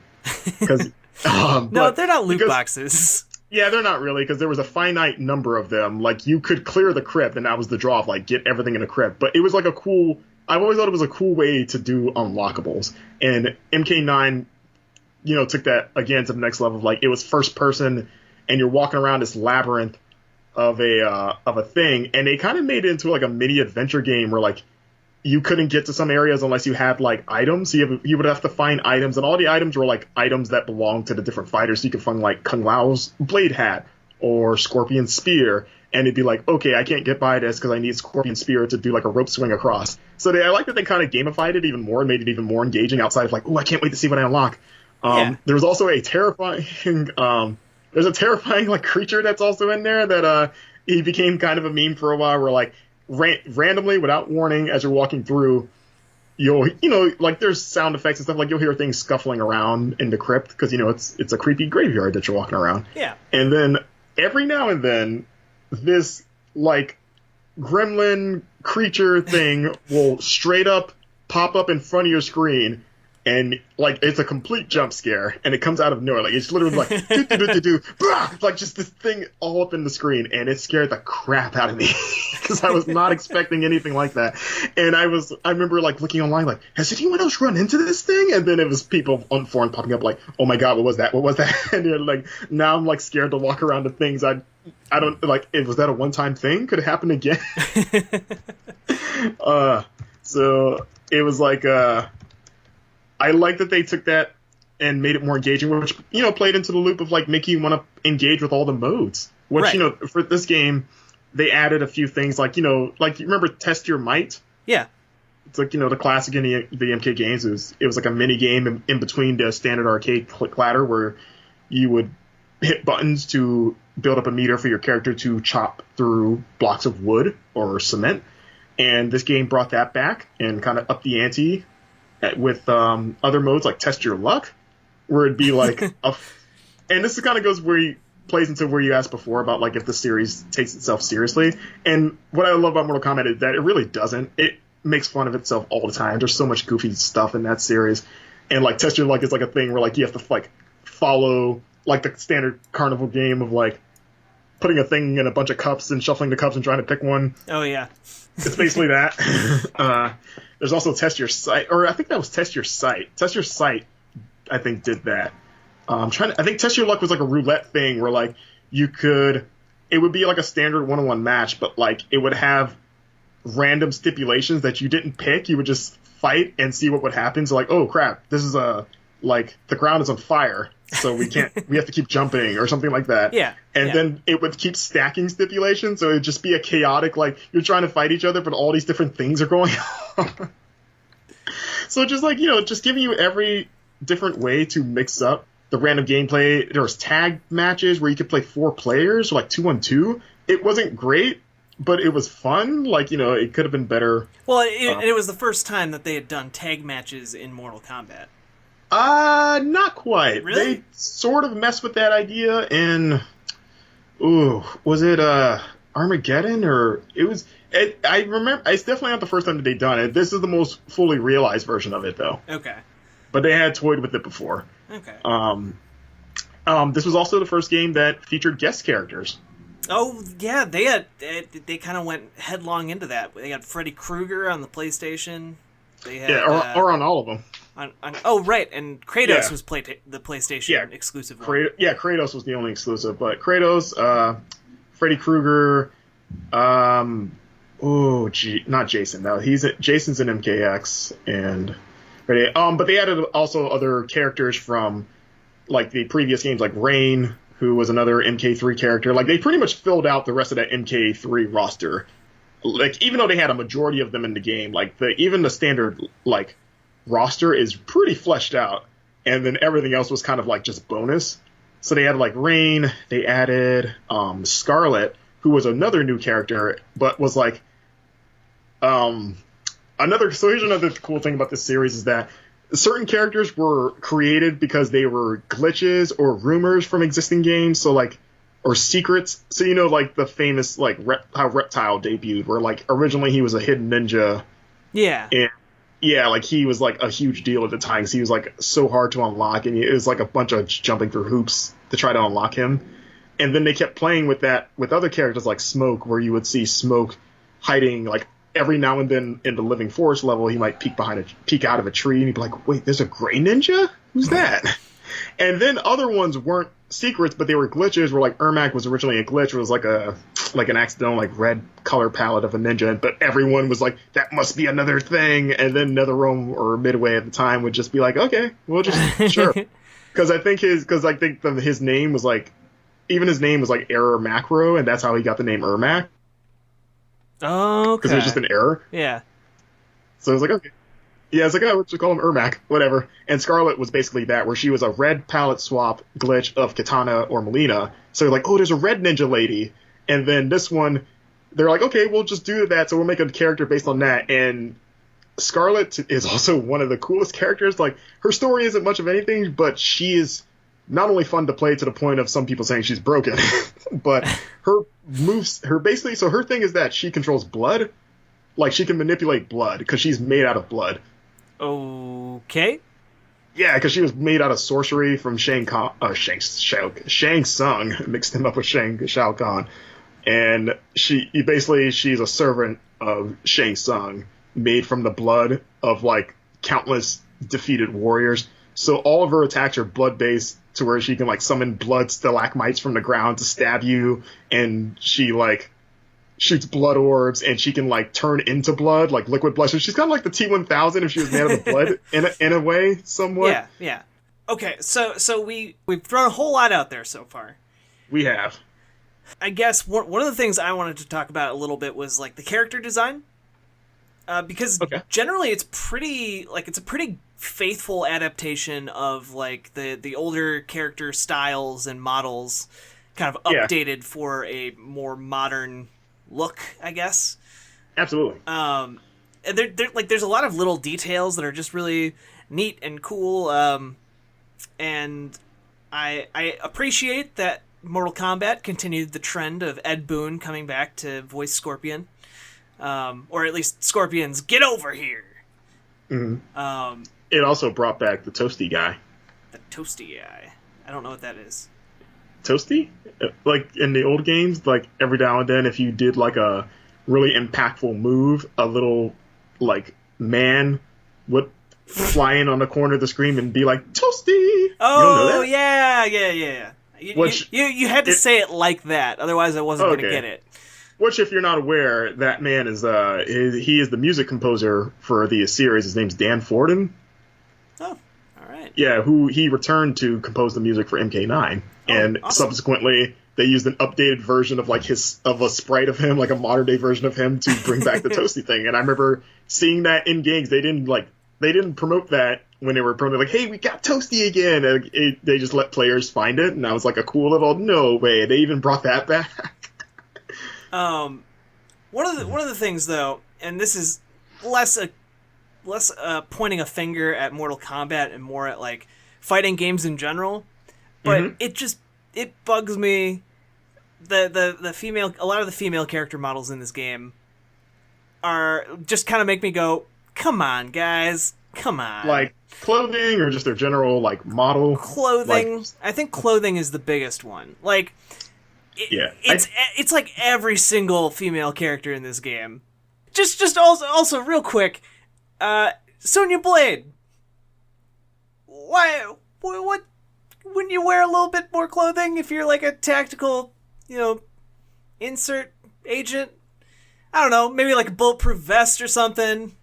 Because no, they're not loot boxes. Yeah, they're not really, because there was a finite number of them. Like, you could clear the crypt, and that was the draw of like, get everything in the crypt. But it was like I've always thought it was a cool way to do unlockables. And MK9, took that again to the next level. Like, it was first person, and you're walking around this labyrinth of a thing, and they kind of made it into like a mini adventure game where like, you couldn't get to some areas unless you had like items. So you would have to find items, and all the items were like items that belonged to the different fighters. So you could find like Kung Lao's blade hat or Scorpion spear, and it'd be like, okay, I can't get by this because I need Scorpion spear to do like a rope swing across. So I like that they kind of gamified it even more and made it even more engaging outside of like, oh, I can't wait to see what I unlock. There was also a terrifying there's a terrifying like creature that's also in there that he became kind of a meme for a while, where like, randomly, without warning, as you're walking through, you'll like, there's sound effects and stuff, like you'll hear things scuffling around in the crypt because it's a creepy graveyard that you're walking around. Yeah. And then every now and then this like gremlin creature thing will straight up pop up in front of your screen, and like, it's a complete jump scare, and it comes out of nowhere. Like, it's literally like like just this thing all up in the screen, and it scared the crap out of me because I was not expecting anything like that. And I remember like looking online, like, has anyone else run into this thing? And then it was people on forum popping up like, oh my god, what was that? And you're like, now I'm like scared to walk around to things I don't like. Was that a one-time thing? Could it happen again? So it was like I like that they took that and made it more engaging, which, played into the loop of like making you want to engage with all the modes. Which, right. For this game, they added a few things like, like, you remember Test Your Might? Yeah. It's like, the classic in the MK games. It was like a mini game in between the standard arcade click ladder where you would hit buttons to build up a meter for your character to chop through blocks of wood or cement. And this game brought that back and kind of upped the ante with other modes like Test Your Luck, where it'd be like and this kind of goes plays into where you asked before about like if the series takes itself seriously. And what I love about Mortal Kombat is that it really doesn't. It makes fun of itself all the time. There's so much goofy stuff in that series, and like Test Your Luck is like a thing where like you have to like follow like the standard carnival game of like putting a thing in a bunch of cups and shuffling the cups and trying to pick one. Oh yeah. It's basically that. There's also Test Your Sight, or I think that was Test Your Sight. Test Your Sight, I think, did that. I think Test Your Luck was like a roulette thing where like it would be like a standard one-on-one match, but like it would have random stipulations that you didn't pick. You would just fight and see what would happen. So like, oh crap, this is like the ground is on fire, so we have to keep jumping or something like that. Yeah. And then it would keep stacking stipulations, so it'd just be a chaotic, like, you're trying to fight each other, but all these different things are going on. So just like, just giving you every different way to mix up the random gameplay. There was tag matches where you could play 4 players, or like 2-on-2. It wasn't great, but it was fun. Like, it could have been better. Well, it was the first time that they had done tag matches in Mortal Kombat. Not quite. Really? They sort of messed with that idea in, was it Armageddon, or it was? I remember. It's definitely not the first time that they've done it. This is the most fully realized version of it, though. Okay. But they had toyed with it before. Okay. This was also the first game that featured guest characters. Oh yeah, they kind of went headlong into that. They got Freddy Krueger on the PlayStation. They had, or on all of them. Right, and Kratos was the PlayStation exclusive one. Kratos was the only exclusive, but Kratos, Freddy Krueger, not Jason. No, Jason's in MKX, and but they added also other characters from like the previous games, like Rain, who was another MK3 character. Like, they pretty much filled out the rest of that MK3 roster. Like, even though they had a majority of them in the game, like even the standard like roster is pretty fleshed out, and then everything else was kind of like just bonus. So they added like Rain, they added Scarlet, who was another new character, but was like So here's another cool thing about this series is that certain characters were created because they were glitches or rumors from existing games, so like, or secrets. So like the famous like how Reptile debuted, where like originally he was a hidden ninja. Yeah. And like he was like a huge deal at the time because he was like so hard to unlock, and it was like a bunch of jumping through hoops to try to unlock him. And then they kept playing with that with other characters like Smoke, where you would see Smoke hiding like every now and then in the Living Forest level. He might peek out of a tree, and he'd be like, "Wait, there's a gray ninja? Who's that?" And then other ones weren't secrets, but they were glitches. Where like Ermac was originally a glitch, it was like an accidental like red color palette of a ninja, but everyone was like, that must be another thing. And then NetherRealm or Midway at the time would just be like, okay, we'll just sure, because I think his name was like, even his name was like Error Macro, and that's how he got the name Ermac. Oh, okay. Because it was just an error. Yeah. So I was like, okay. Yeah, it's like, oh, we'll just call him Ermac, whatever. And Scarlet was basically that, where she was a red palette swap glitch of Katana or Melina. So like, oh, there's a red ninja lady. And then this one, they're like, okay, we'll just do that, so we'll make a character based on that. And Scarlet is also one of the coolest characters. Like, her story isn't much of anything, but she is not only fun to play to the point of some people saying she's broken, but her moves, so her thing is that she controls blood. Like, she can manipulate blood, because she's made out of blood. Okay. Yeah, because she was made out of sorcery from Shang Tsung, mixed him up with Shao Kahn. And she's a servant of Shang Tsung, made from the blood of like countless defeated warriors. So all of her attacks are blood-based, to where she can like summon blood stalagmites from the ground to stab you, and she like shoots blood orbs, and she can like turn into blood, like liquid blood. So she's kind of like the T-1000 if she was made out of blood in a way, somewhat. Yeah. Okay, so we've thrown a whole lot out there so far. We have. I guess one of the things I wanted to talk about a little bit was like the character design, because generally it's a pretty faithful adaptation of like the older character styles and models, kind of updated for a more modern look, I guess. Absolutely. And there's a lot of little details that are just really neat and cool. And I appreciate that Mortal Kombat continued the trend of Ed Boon coming back to voice Scorpion, or at least Scorpion's "Get over here." Mm-hmm. It also brought back the Toasty guy. The Toasty guy. I don't know what that is. Toasty? Like in the old games, like every now and then, if you did like a really impactful move, a little like man would fly in on the corner of the screen and be like, Toasty! Oh, yeah. You had to say it like that, otherwise I wasn't going to get it. Which, if you're not aware, that man is he is the music composer for the series. His name's Dan Forden. Oh, all right. Yeah, who he returned to compose the music for MK9, and awesome. Subsequently they used an updated version of like of a sprite of him, like a modern day version of him, to bring back the Toasty thing. And I remember seeing that in games. They didn't promote that when they were promoting, like, hey, we got Toasty again. And they just let players find it, and I was like, a cool little, no way, they even brought that back. One of the things though, and this is less pointing a finger at Mortal Kombat and more at like fighting games in general, but it bugs me. The female, a lot of the female character models in this game are just kind of make me go, come on, guys, come on. Like clothing or just their general like model? Clothing. Like, I think clothing is the biggest one. Like, it's like every single female character in this game. Just also real quick, Sonya Blade. Why? What? Wouldn't you wear a little bit more clothing if you're like a tactical, insert agent? I don't know, maybe like a bulletproof vest or something.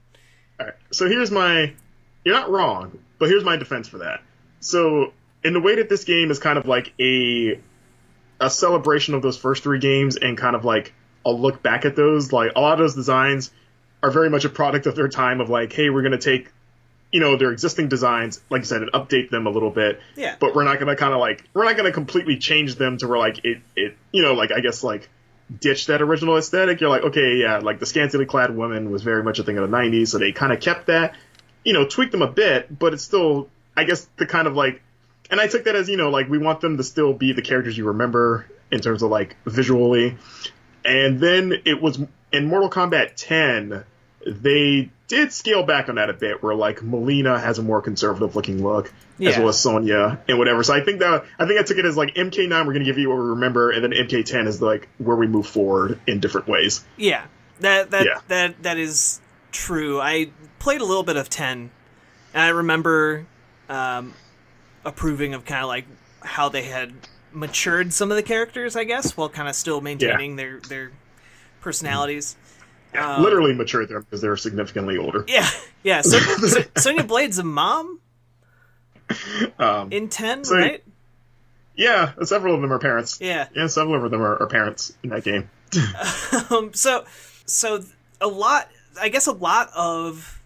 All right. So you're not wrong, but here's my defense for that. So in the way that this game is kind of like a celebration of those first three games and kind of like a look back at those, like a lot of those designs are very much a product of their time of like, hey, we're going to take, their existing designs, like I said, and update them a little bit. Yeah. But we're not going to completely change them to where like it like I guess like ditch that original aesthetic. You're like, okay, yeah, like the scantily clad woman was very much a thing of the 90s, so they kind of kept that, tweaked them a bit, but it's still, I guess, the kind of like, and I took that as, like we want them to still be the characters you remember in terms of like visually. And then it was in Mortal Kombat 10, they did scale back on that a bit, where like Melina has a more conservative looking look, as well as Sonya and whatever. So I think I took it as like MK9, we're gonna give you what we remember, and then MK10 is like where we move forward in different ways. Yeah, that is true. I played a little bit of 10, and I remember approving of kind of like how they had matured some of the characters, I guess, while kind of still maintaining their personalities. Literally matured them because they're significantly older. Yeah. So Sonya Blade's a mom in 10, right? Yeah, several of them are parents. Yeah, several of them are parents in that game. So a lot of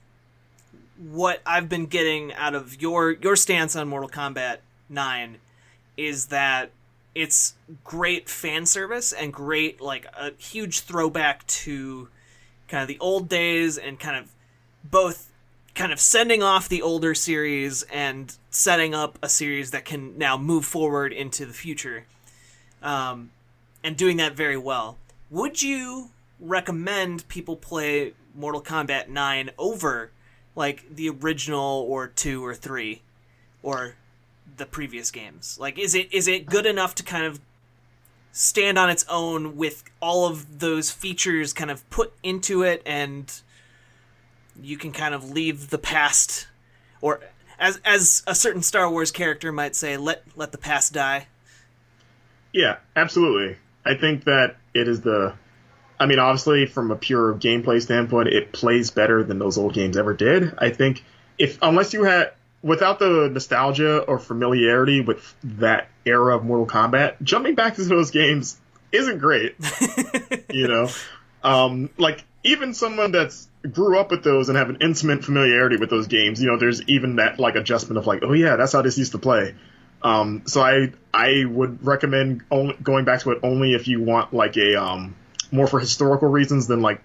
what I've been getting out of your stance on Mortal Kombat 9 is that it's great fan service and great, like, a huge throwback to kind of the old days and kind of both kind of sending off the older series and setting up a series that can now move forward into the future, and doing that very well. Would you recommend people play Mortal Kombat 9 over like the original or 2 or 3 or the previous games? Like, is it good enough to kind of stand on its own with all of those features kind of put into it, and you can kind of leave the past, or as a certain Star Wars character might say, let the past die? Yeah, absolutely. I think that it is obviously from a pure gameplay standpoint, it plays better than those old games ever did. I think without the nostalgia or familiarity with that era of Mortal Kombat, jumping back to those games isn't great. Like even someone that's grew up with those and have an intimate familiarity with those games, there's even that like adjustment of like, oh yeah, that's how this used to play. So I would recommend going back to it only if you want like a more for historical reasons than like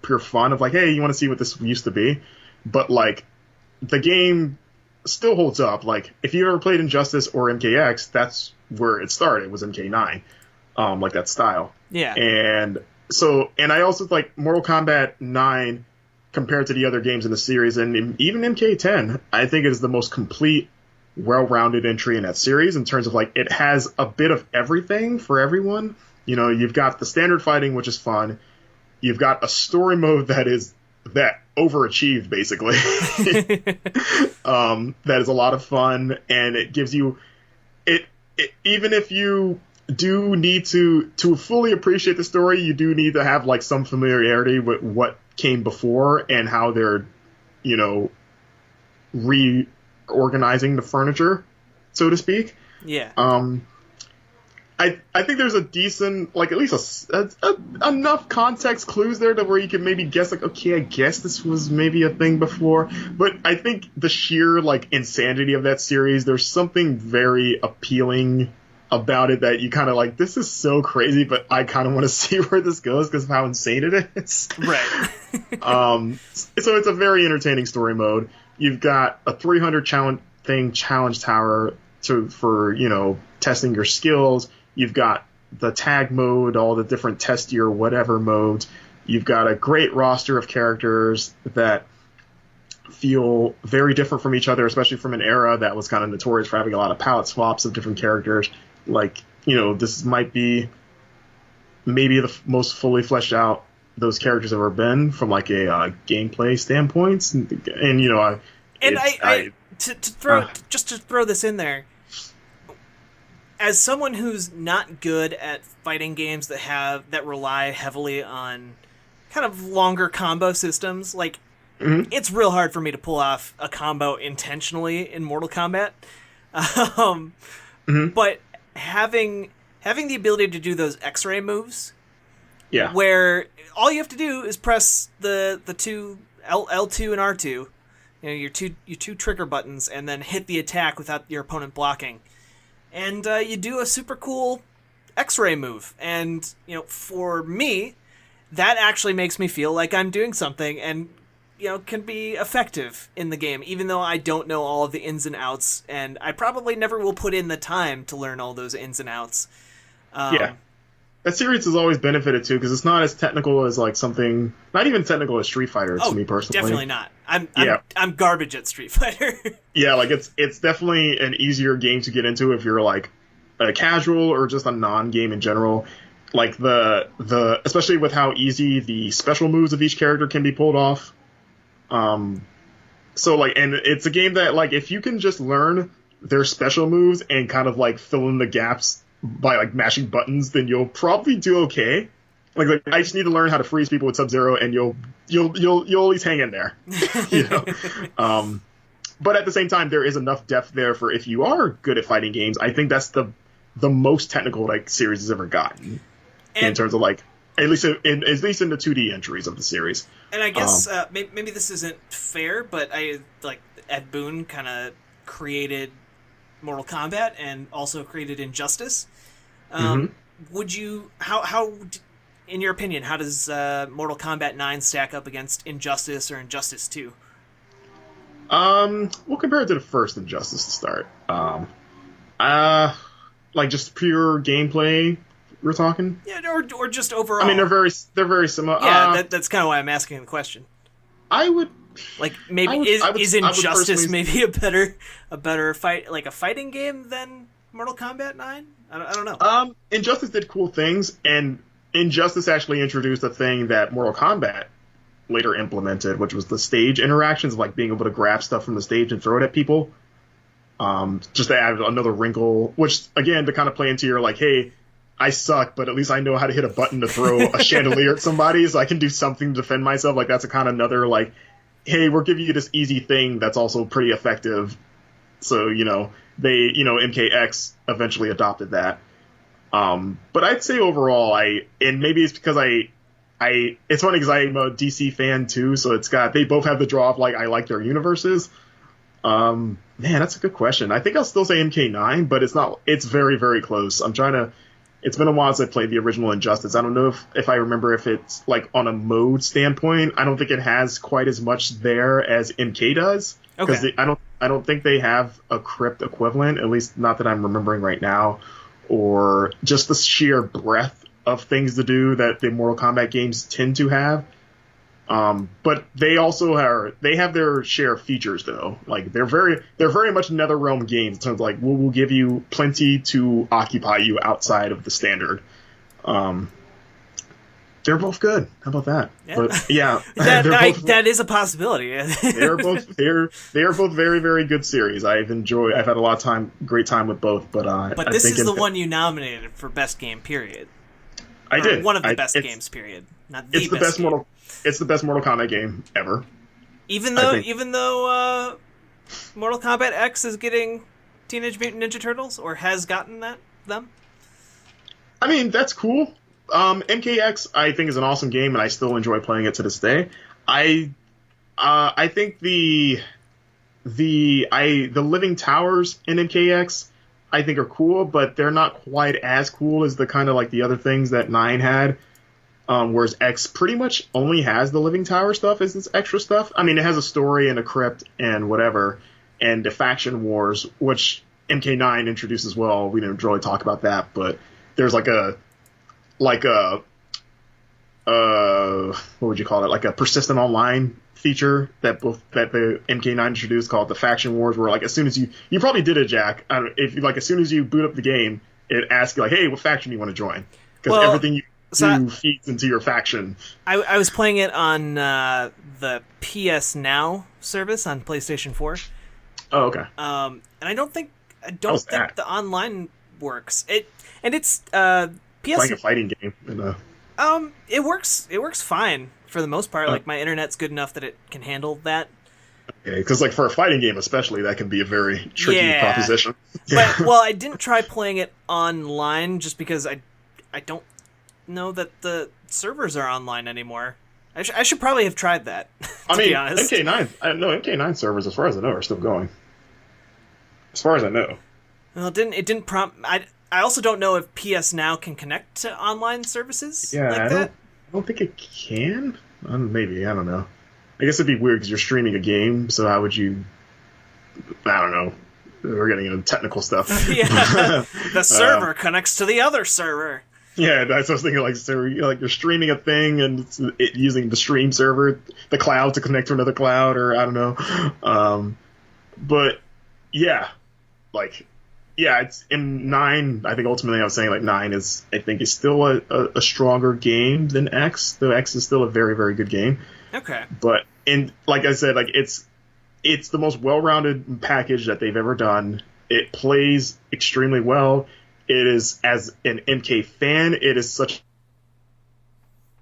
pure fun of like, hey, you want to see what this used to be. But like the game still holds up. Like if you ever played Injustice or MKX, that's where it started, was MK9, like that style. Yeah. And I also like Mortal Kombat 9 compared to the other games in the series, and even MK10, I think it is the most complete, well-rounded entry in that series in terms of like it has a bit of everything for everyone. You've got the standard fighting, which is fun. You've got a story mode that overachieved, basically. That is a lot of fun, and it gives you it even if you do need to fully appreciate the story, you do need to have like some familiarity with what came before and how they're reorganizing the furniture, so to speak. Yeah. I think there's a decent, like, at least enough context clues there to where you can maybe guess, like, okay, I guess this was maybe a thing before. But I think the sheer, like, insanity of that series, there's something very appealing about it that you kind of like, this is so crazy, but I kind of want to see where this goes because of how insane it is. Right. So it's a very entertaining story mode. You've got a 300 challenge tower for testing your skills. You've got the tag mode, all the different test your whatever modes. You've got a great roster of characters that feel very different from each other, especially from an era that was kind of notorious for having a lot of palette swaps of different characters. Like, this might be maybe the most fully fleshed out those characters have ever been from like a gameplay standpoint. To throw this in there, as someone who's not good at fighting games that rely heavily on kind of longer combo systems, like it's real hard for me to pull off a combo intentionally in Mortal Kombat. But having the ability to do those X-ray moves, where all you have to do is press the two L2 and R2, your two trigger buttons, and then hit the attack without your opponent blocking, and you do a super cool X-ray move. And for me, that actually makes me feel like I'm doing something, and can be effective in the game, even though I don't know all of the ins and outs, and I probably never will put in the time to learn all those ins and outs. That series has always benefited too, because it's not as technical as like something, not even technical as Street Fighter to me personally. Definitely not. I'm garbage at Street Fighter. Yeah, like it's definitely an easier game to get into if you're like a casual or just a non-game in general. Like the especially with how easy the special moves of each character can be pulled off. So like, and it's a game that like, if you can just learn their special moves and kind of like fill in the gaps by like mashing buttons, then you'll probably do okay. Like I just need to learn how to freeze people with Sub-Zero, and you'll at least hang in there. But at the same time, there is enough depth there for if you are good at fighting games. I think that's the most technical like series has ever gotten in terms of like, at least in the 2D entries of the series. And I guess maybe this isn't fair, but I like Ed Boon kind of created Mortal Kombat and also created Injustice. Would you how in your opinion, how does Mortal Kombat 9 stack up against Injustice or Injustice 2? We'll compare it to the first Injustice to start. Like just pure gameplay. We're talking, or just overall. I mean, they're very similar. Yeah, that's kind of why I'm asking the question. I would like maybe is Injustice maybe a better fight, like a fighting game than Mortal Kombat 9? I don't know. Injustice did cool things, and Injustice actually introduced a thing that Mortal Kombat later implemented, which was the stage interactions, like being able to grab stuff from the stage and throw it at people. Just to add another wrinkle, which again to kind of play into your like, hey, I suck, but at least I know how to hit a button to throw a chandelier at somebody, so I can do something to defend myself. Like that's a kind of another like, hey, we're giving you this easy thing that's also pretty effective. So they MKX eventually adopted that. But I'd say overall, and maybe it's because it's funny because I'm a DC fan too, so they both have the draw of like I like their universes. Man, that's a good question. I think I'll still say MK9, but it's very, very close. It's been a while since I played the original Injustice. I don't know if I remember if it's like on a mode standpoint. I don't think it has quite as much there as MK does. Because I don't think they have a crypt equivalent, at least not that I'm remembering right now, or just the sheer breadth of things to do that the Mortal Kombat games tend to have. But they also have their share of features though. Like they're very much NetherRealm games in terms of like we'll give you plenty to occupy you outside of the standard. They're both good. How about that? Yeah. But yeah, that is a possibility. they are both very, very good series. I've had a lot of great time with both. But this is the one you nominated for best game period. I did. One of the best games period. Not the best game. It's the best Mortal Kombat game ever. Even though Mortal Kombat X is getting Teenage Mutant Ninja Turtles, or has gotten them. I mean, that's cool. MKX I think is an awesome game, and I still enjoy playing it to this day. I think the Living Towers in MKX I think are cool, but they're not quite as cool as the kind of like the other things that 9 had. Whereas X pretty much only has the Living Tower stuff as its extra stuff. I mean, it has a story and a crypt and whatever, and the faction wars, which MK9 introduced as well. We didn't really talk about that, but there's like a what would you call it? Like a persistent online feature that the MK9 introduced called the faction wars, where like as soon as you probably did it, Jack. If you like as soon as you boot up the game, it asks you like, hey, what faction do you want to join? Because everything you do feeds into your faction. I was playing it on the PS Now service on PlayStation 4. Oh, okay. And I don't think the online works. It's PS. It's like a fighting game. It works fine for the most part. Like my internet's good enough that it can handle that. Okay, because like for a fighting game especially, that can be a very tricky proposition. But I didn't try playing it online just because I don't know that the servers are online anymore. I should probably have tried that. To be honest. MK9 servers, as far as I know, are still going. As far as I know. Well, it didn't prompt. I also don't know if PS Now can connect to online services. Yeah, like that. I don't think it can. Maybe, I don't know. I guess it'd be weird because you're streaming a game, so how would you? I don't know. We're getting into technical stuff. Yeah, the server connects to the other server. Yeah, that's what I was thinking. Like, so you're streaming a thing and it's using the stream server, the cloud, to connect to another cloud, or I don't know. But yeah, it's in 9. I think ultimately I was saying like 9 is still a stronger game than X. Though X is still a very, very good game. Okay. But like I said, like it's the most well-rounded package that they've ever done. It plays extremely well. It is, as an MK fan, it is such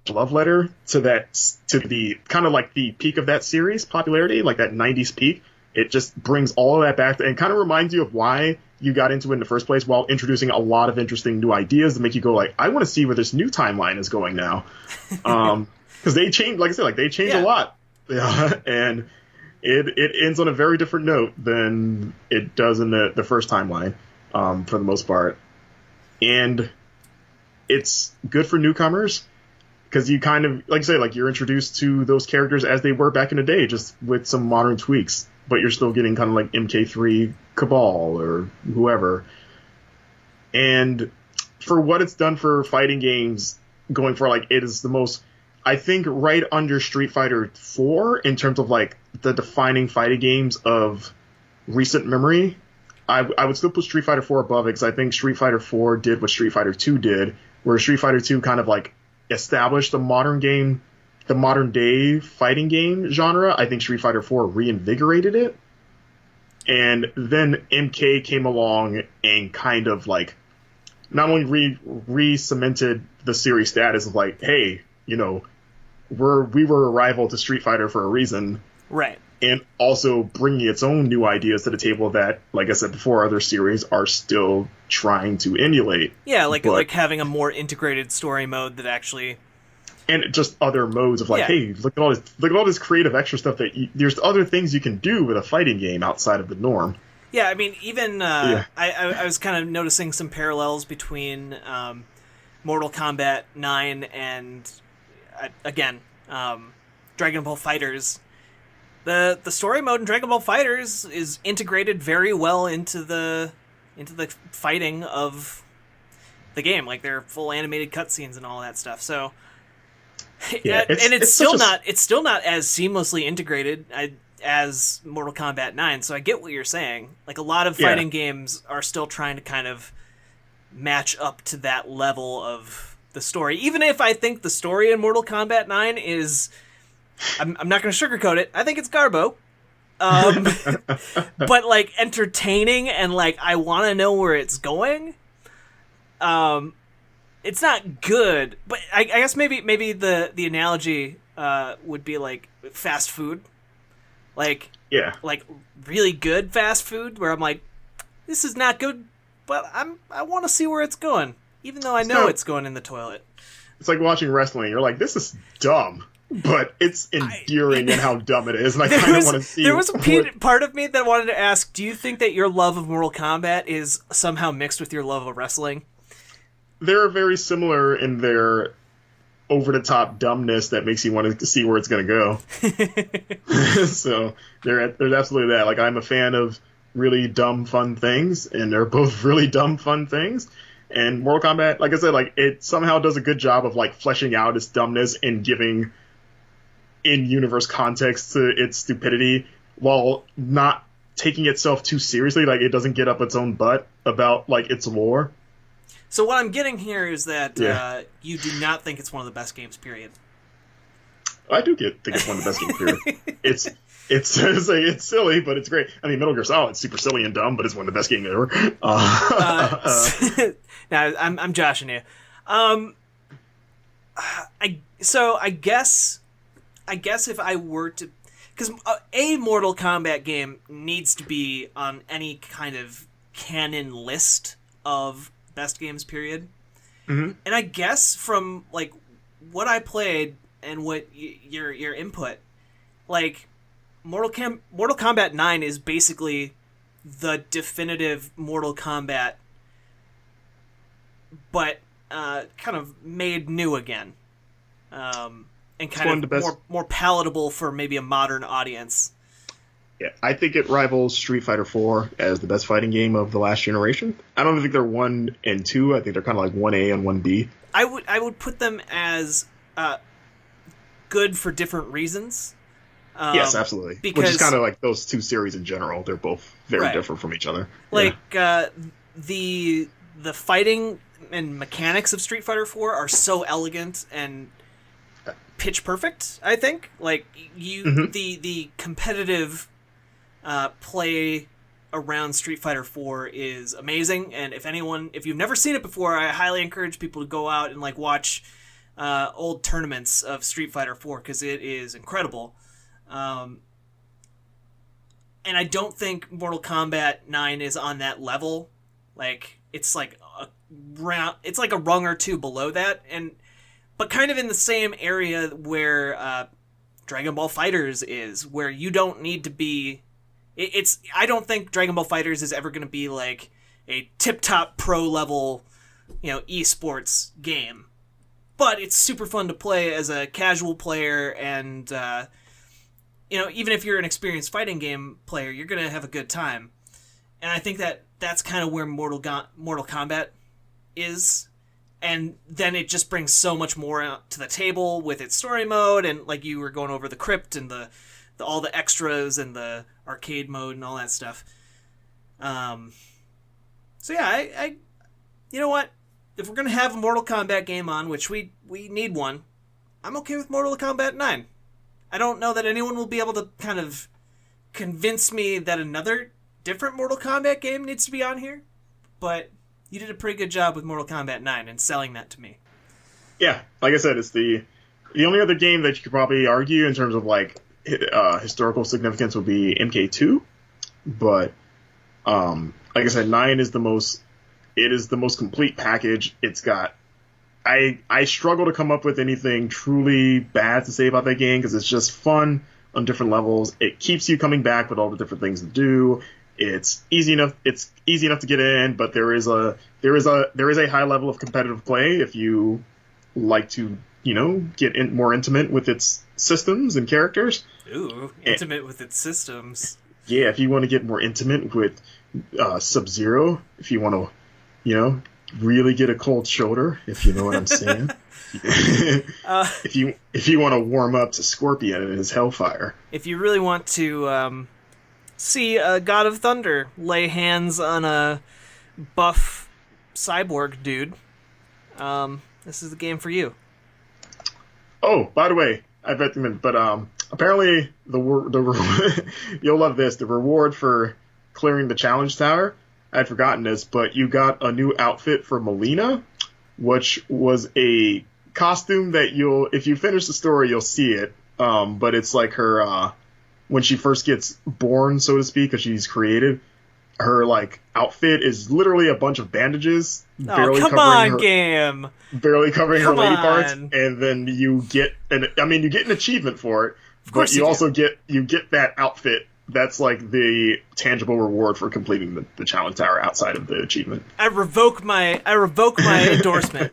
a love letter to the kind of like the peak of that series popularity, like that 90s peak. It just brings all of that back and kind of reminds you of why you got into it in the first place, while introducing a lot of interesting new ideas that make you go like, I want to see where this new timeline is going now. Because they change, like I said, like they change a lot. Yeah, and it ends on a very different note than it does in the first timeline, for the most part. And it's good for newcomers because you kind of, like I say, like you're introduced to those characters as they were back in the day, just with some modern tweaks. But you're still getting kind of like MK3 Cabal or whoever. And for what it's done for fighting games, going for like it is the most, I think, right under Street Fighter 4 in terms of like the defining fighting games of recent memory. I would still put Street Fighter 4 above it because I think Street Fighter 4 did what Street Fighter 2 did, where Street Fighter 2 kind of like established the modern day fighting game genre. I think Street Fighter 4 reinvigorated it. And then MK came along and kind of like not only re-cemented the series status of like, hey, you know, we were a rival to Street Fighter for a reason. Right. And also bringing its own new ideas to the table that, like I said before, other series are still trying to emulate. Yeah, like having a more integrated story mode that actually... And just other modes of like, hey, look at all this creative extra stuff that there's other things you can do with a fighting game outside of the norm. Yeah, I mean, even I was kind of noticing some parallels between Mortal Kombat 9 and again Dragon Ball FighterZ. The story mode in Dragon Ball FighterZ is integrated very well into the fighting of the game. Like they're full animated cutscenes and all that stuff. So it's still not as seamlessly integrated as Mortal Kombat 9. So I get what you're saying. Like a lot of fighting games are still trying to kind of match up to that level of the story. Even if I think the story in Mortal Kombat 9 is... I'm not going to sugarcoat it. I think it's Garbo. But, like, entertaining and, like, I want to know where it's going. It's not good. But I guess maybe the analogy would be, like, fast food. Like, like, really good fast food where I'm like, this is not good, but I want to see where it's going. Even though I know it's going in the toilet. It's like watching wrestling. You're like, this is dumb. but it's endearing in how dumb it is, and I kind of want to see. There was part of me that wanted to ask: do you think that your love of Mortal Kombat is somehow mixed with your love of wrestling? They're very similar in their over-the-top dumbness that makes you want to see where it's going to go. So there's absolutely that. Like, I'm a fan of really dumb, fun things, and they're both really dumb, fun things. And Mortal Kombat, like I said, like, it somehow does a good job of, like, fleshing out its dumbness and giving in-universe context to its stupidity while not taking itself too seriously. Like, it doesn't get up its own butt about, like, its lore. So what I'm getting here is that you do not think it's one of the best games, period. I do think it's one of the best games, period. It's silly, but it's great. I mean, Metal Gear Solid's super silly and dumb, but it's one of the best games ever. Now, I'm joshing you. I guess if I were to... Because a Mortal Kombat game needs to be on any kind of canon list of best games, period. Mm-hmm. And I guess from, like, what I played and what your input, like, Mortal Kombat 9 is basically the definitive Mortal Kombat, but kind of made new again, and kind of more palatable for maybe a modern audience. Yeah, I think it rivals Street Fighter 4 as the best fighting game of the last generation. I don't think they're 1 and 2. I think they're kind of like 1A and 1B. I would put them as good for different reasons. Yes, absolutely. Because, which is kind of like those two series in general. They're both very different from each other. Like, the fighting and mechanics of Street Fighter 4 are so elegant and pitch perfect, I think. Like, the competitive play around Street Fighter 4 is amazing, and if you've never seen it before, I highly encourage people to go out and, like, watch old tournaments of Street Fighter 4, because it is incredible. And I don't think Mortal Kombat 9 is on that level. Like, it's like a rung or two below that, but kind of in the same area where Dragon Ball FighterZ is, where you don't need to be... I don't think Dragon Ball FighterZ is ever going to be like a tip-top pro-level, esports game. But it's super fun to play as a casual player, and, even if you're an experienced fighting game player, you're going to have a good time. And I think that's kind of where Mortal Kombat is. And then it just brings so much more to the table with its story mode, and like you were going over the crypt and all the extras and the arcade mode and all that stuff. So yeah, I you know what? If we're gonna have a Mortal Kombat game on, which we need one, I'm okay with Mortal Kombat 9. I don't know that anyone will be able to kind of convince me that another different Mortal Kombat game needs to be on here, but you did a pretty good job with Mortal Kombat 9 and selling that to me. Yeah, like I said, it's the only other game that you could probably argue in terms of like historical significance would be MK2, but like I said, 9 is the most complete package. It's got I struggle to come up with anything truly bad to say about that game, because it's just fun on different levels. It keeps you coming back with all the different things to do. It's easy enough to get in, but there is a high level of competitive play if you like to, get more intimate with its systems and characters. Ooh, intimate with its systems. Yeah, if you want to get more intimate with Sub-Zero, if you want to, really get a cold shoulder, if you know what I'm saying. If you want to warm up to Scorpion and his Hellfire. If you really want to see a God of Thunder lay hands on a buff cyborg dude, this is the game for you. Oh, by the way, I recommend, but apparently you'll love this. The reward for clearing the challenge tower, I'd forgotten this, but you got a new outfit for Melina, which was a costume that if you finish the story, you'll see it. But it's like her when she first gets born, so to speak, because she's created. her like outfit is literally a bunch of bandages, Oh, come on, game. barely covering her Come lady parts, on. and then you get you get an achievement for it, but you you also get that outfit. That's like the tangible reward for completing the challenge tower outside of the achievement. I revoke my endorsement.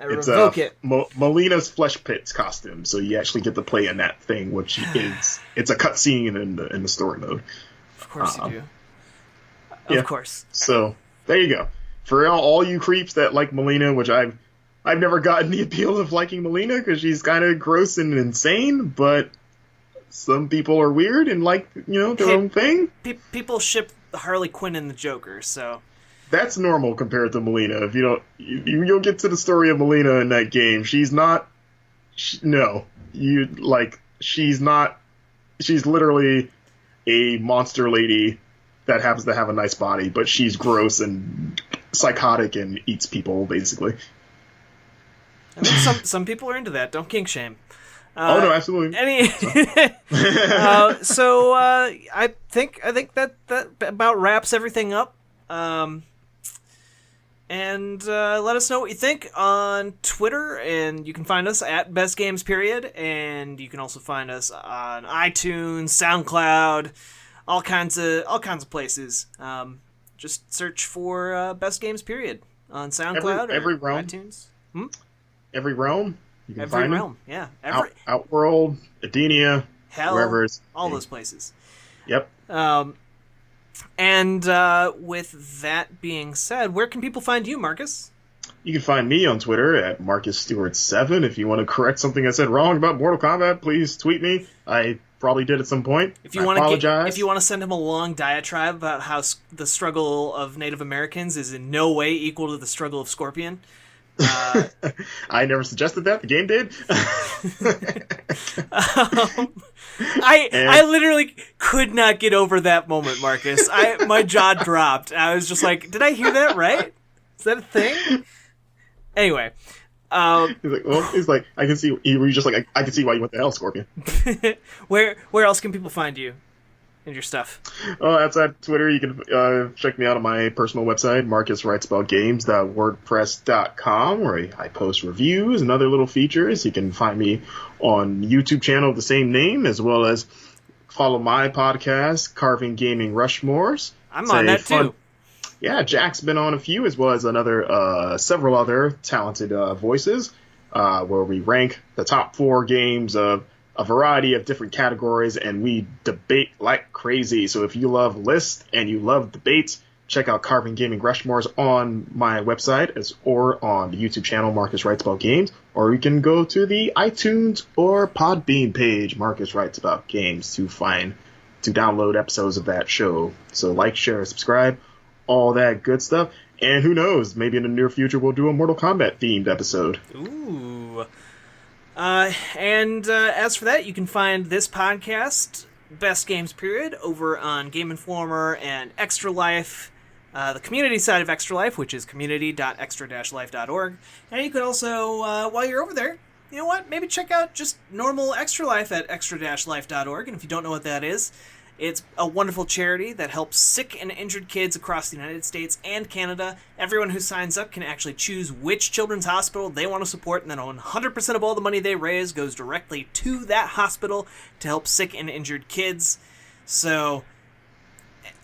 I revoke it. Melina's Flesh Pits costume, so you actually get to play in that thing, which is it's a cutscene in the story mode. Of course you do. Of course. So there you go. For all you creeps that like Melina, which I've never gotten the appeal of liking Melina because she's kind of gross and insane, but some people are weird and like their own thing. People ship Harley Quinn and the Joker, so that's normal compared to Melina. If you don't, you'll get to the story of Melina in that game. She's not. She's not. She's literally a monster lady that happens to have a nice body, but she's gross and psychotic and eats people, basically. I mean, some people are into that. Don't kink shame. Oh no, absolutely. So I think that about wraps everything up. And let us know what you think on Twitter, and you can find us at Best Games Period, and you can also find us on iTunes, SoundCloud, all kinds of places. Just search for Best Games Period on SoundCloud every or realm. iTunes. Every realm. You can Every find realm, them. yeah. Outworld, Edenia, Hell, wherever it's all those places. Yep. And with that being said, where can people find you, Marcus? You can find me on Twitter at MarcusStewart7. If you want to correct something I said wrong about Mortal Kombat, please tweet me. I probably did at some point. If you want to send him a long diatribe about how the struggle of Native Americans is in no way equal to the struggle of Scorpion. I never suggested that. The game did. I literally could not get over that moment, Marcus. My jaw dropped. I was just like, did I hear that right? Is that a thing? Anyway. He's like, I can see. You were just like, I can see why you went to hell, Scorpion. Where else can people find you and your stuff? Oh, outside Twitter, you can check me out on my personal website, marcuswritesaboutgames.wordpress.com, where I post reviews and other little features. You can find me on YouTube channel of the same name, as well as follow my podcast, Carving Gaming Rushmores. I'm on that too. Yeah, Jack's been on a few, as well as several other talented voices, where we rank the top 4 games of a variety of different categories, and we debate like crazy. So if you love lists and you love debates, check out Carving Gaming Rushmores on my website or on the YouTube channel Marcus Writes About Games, or you can go to the iTunes or Podbean page Marcus Writes About Games to download episodes of that show. So like, share, subscribe, all that good stuff. And who knows, maybe in the near future we'll do a Mortal Kombat themed episode. Ooh. And as for that, you can find this podcast, Best Games Period, over on Game Informer and Extra Life, the community side of Extra Life, which is community.extra-life.org. And you could also, while you're over there, you know what, maybe check out just normal Extra Life at extra-life.org. And if you don't know what that is, it's a wonderful charity that helps sick and injured kids across the United States and Canada. Everyone who signs up can actually choose which children's hospital they want to support, and then 100% of all the money they raise goes directly to that hospital to help sick and injured kids. So,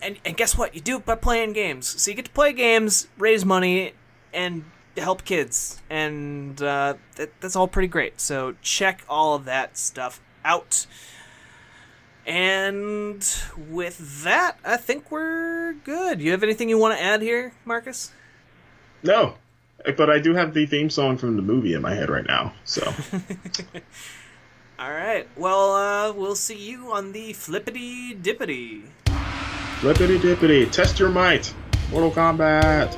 and guess what? You do it by playing games. So you get to play games, raise money, and help kids. And that's all pretty great. So check all of that stuff out. And with that, I think we're good. You have anything you want to add here, Marcus? No, but I do have the theme song from the movie in my head right now. So, all right. Well, we'll see you on the flippity dippity. Flippity dippity. Test your might. Mortal Kombat.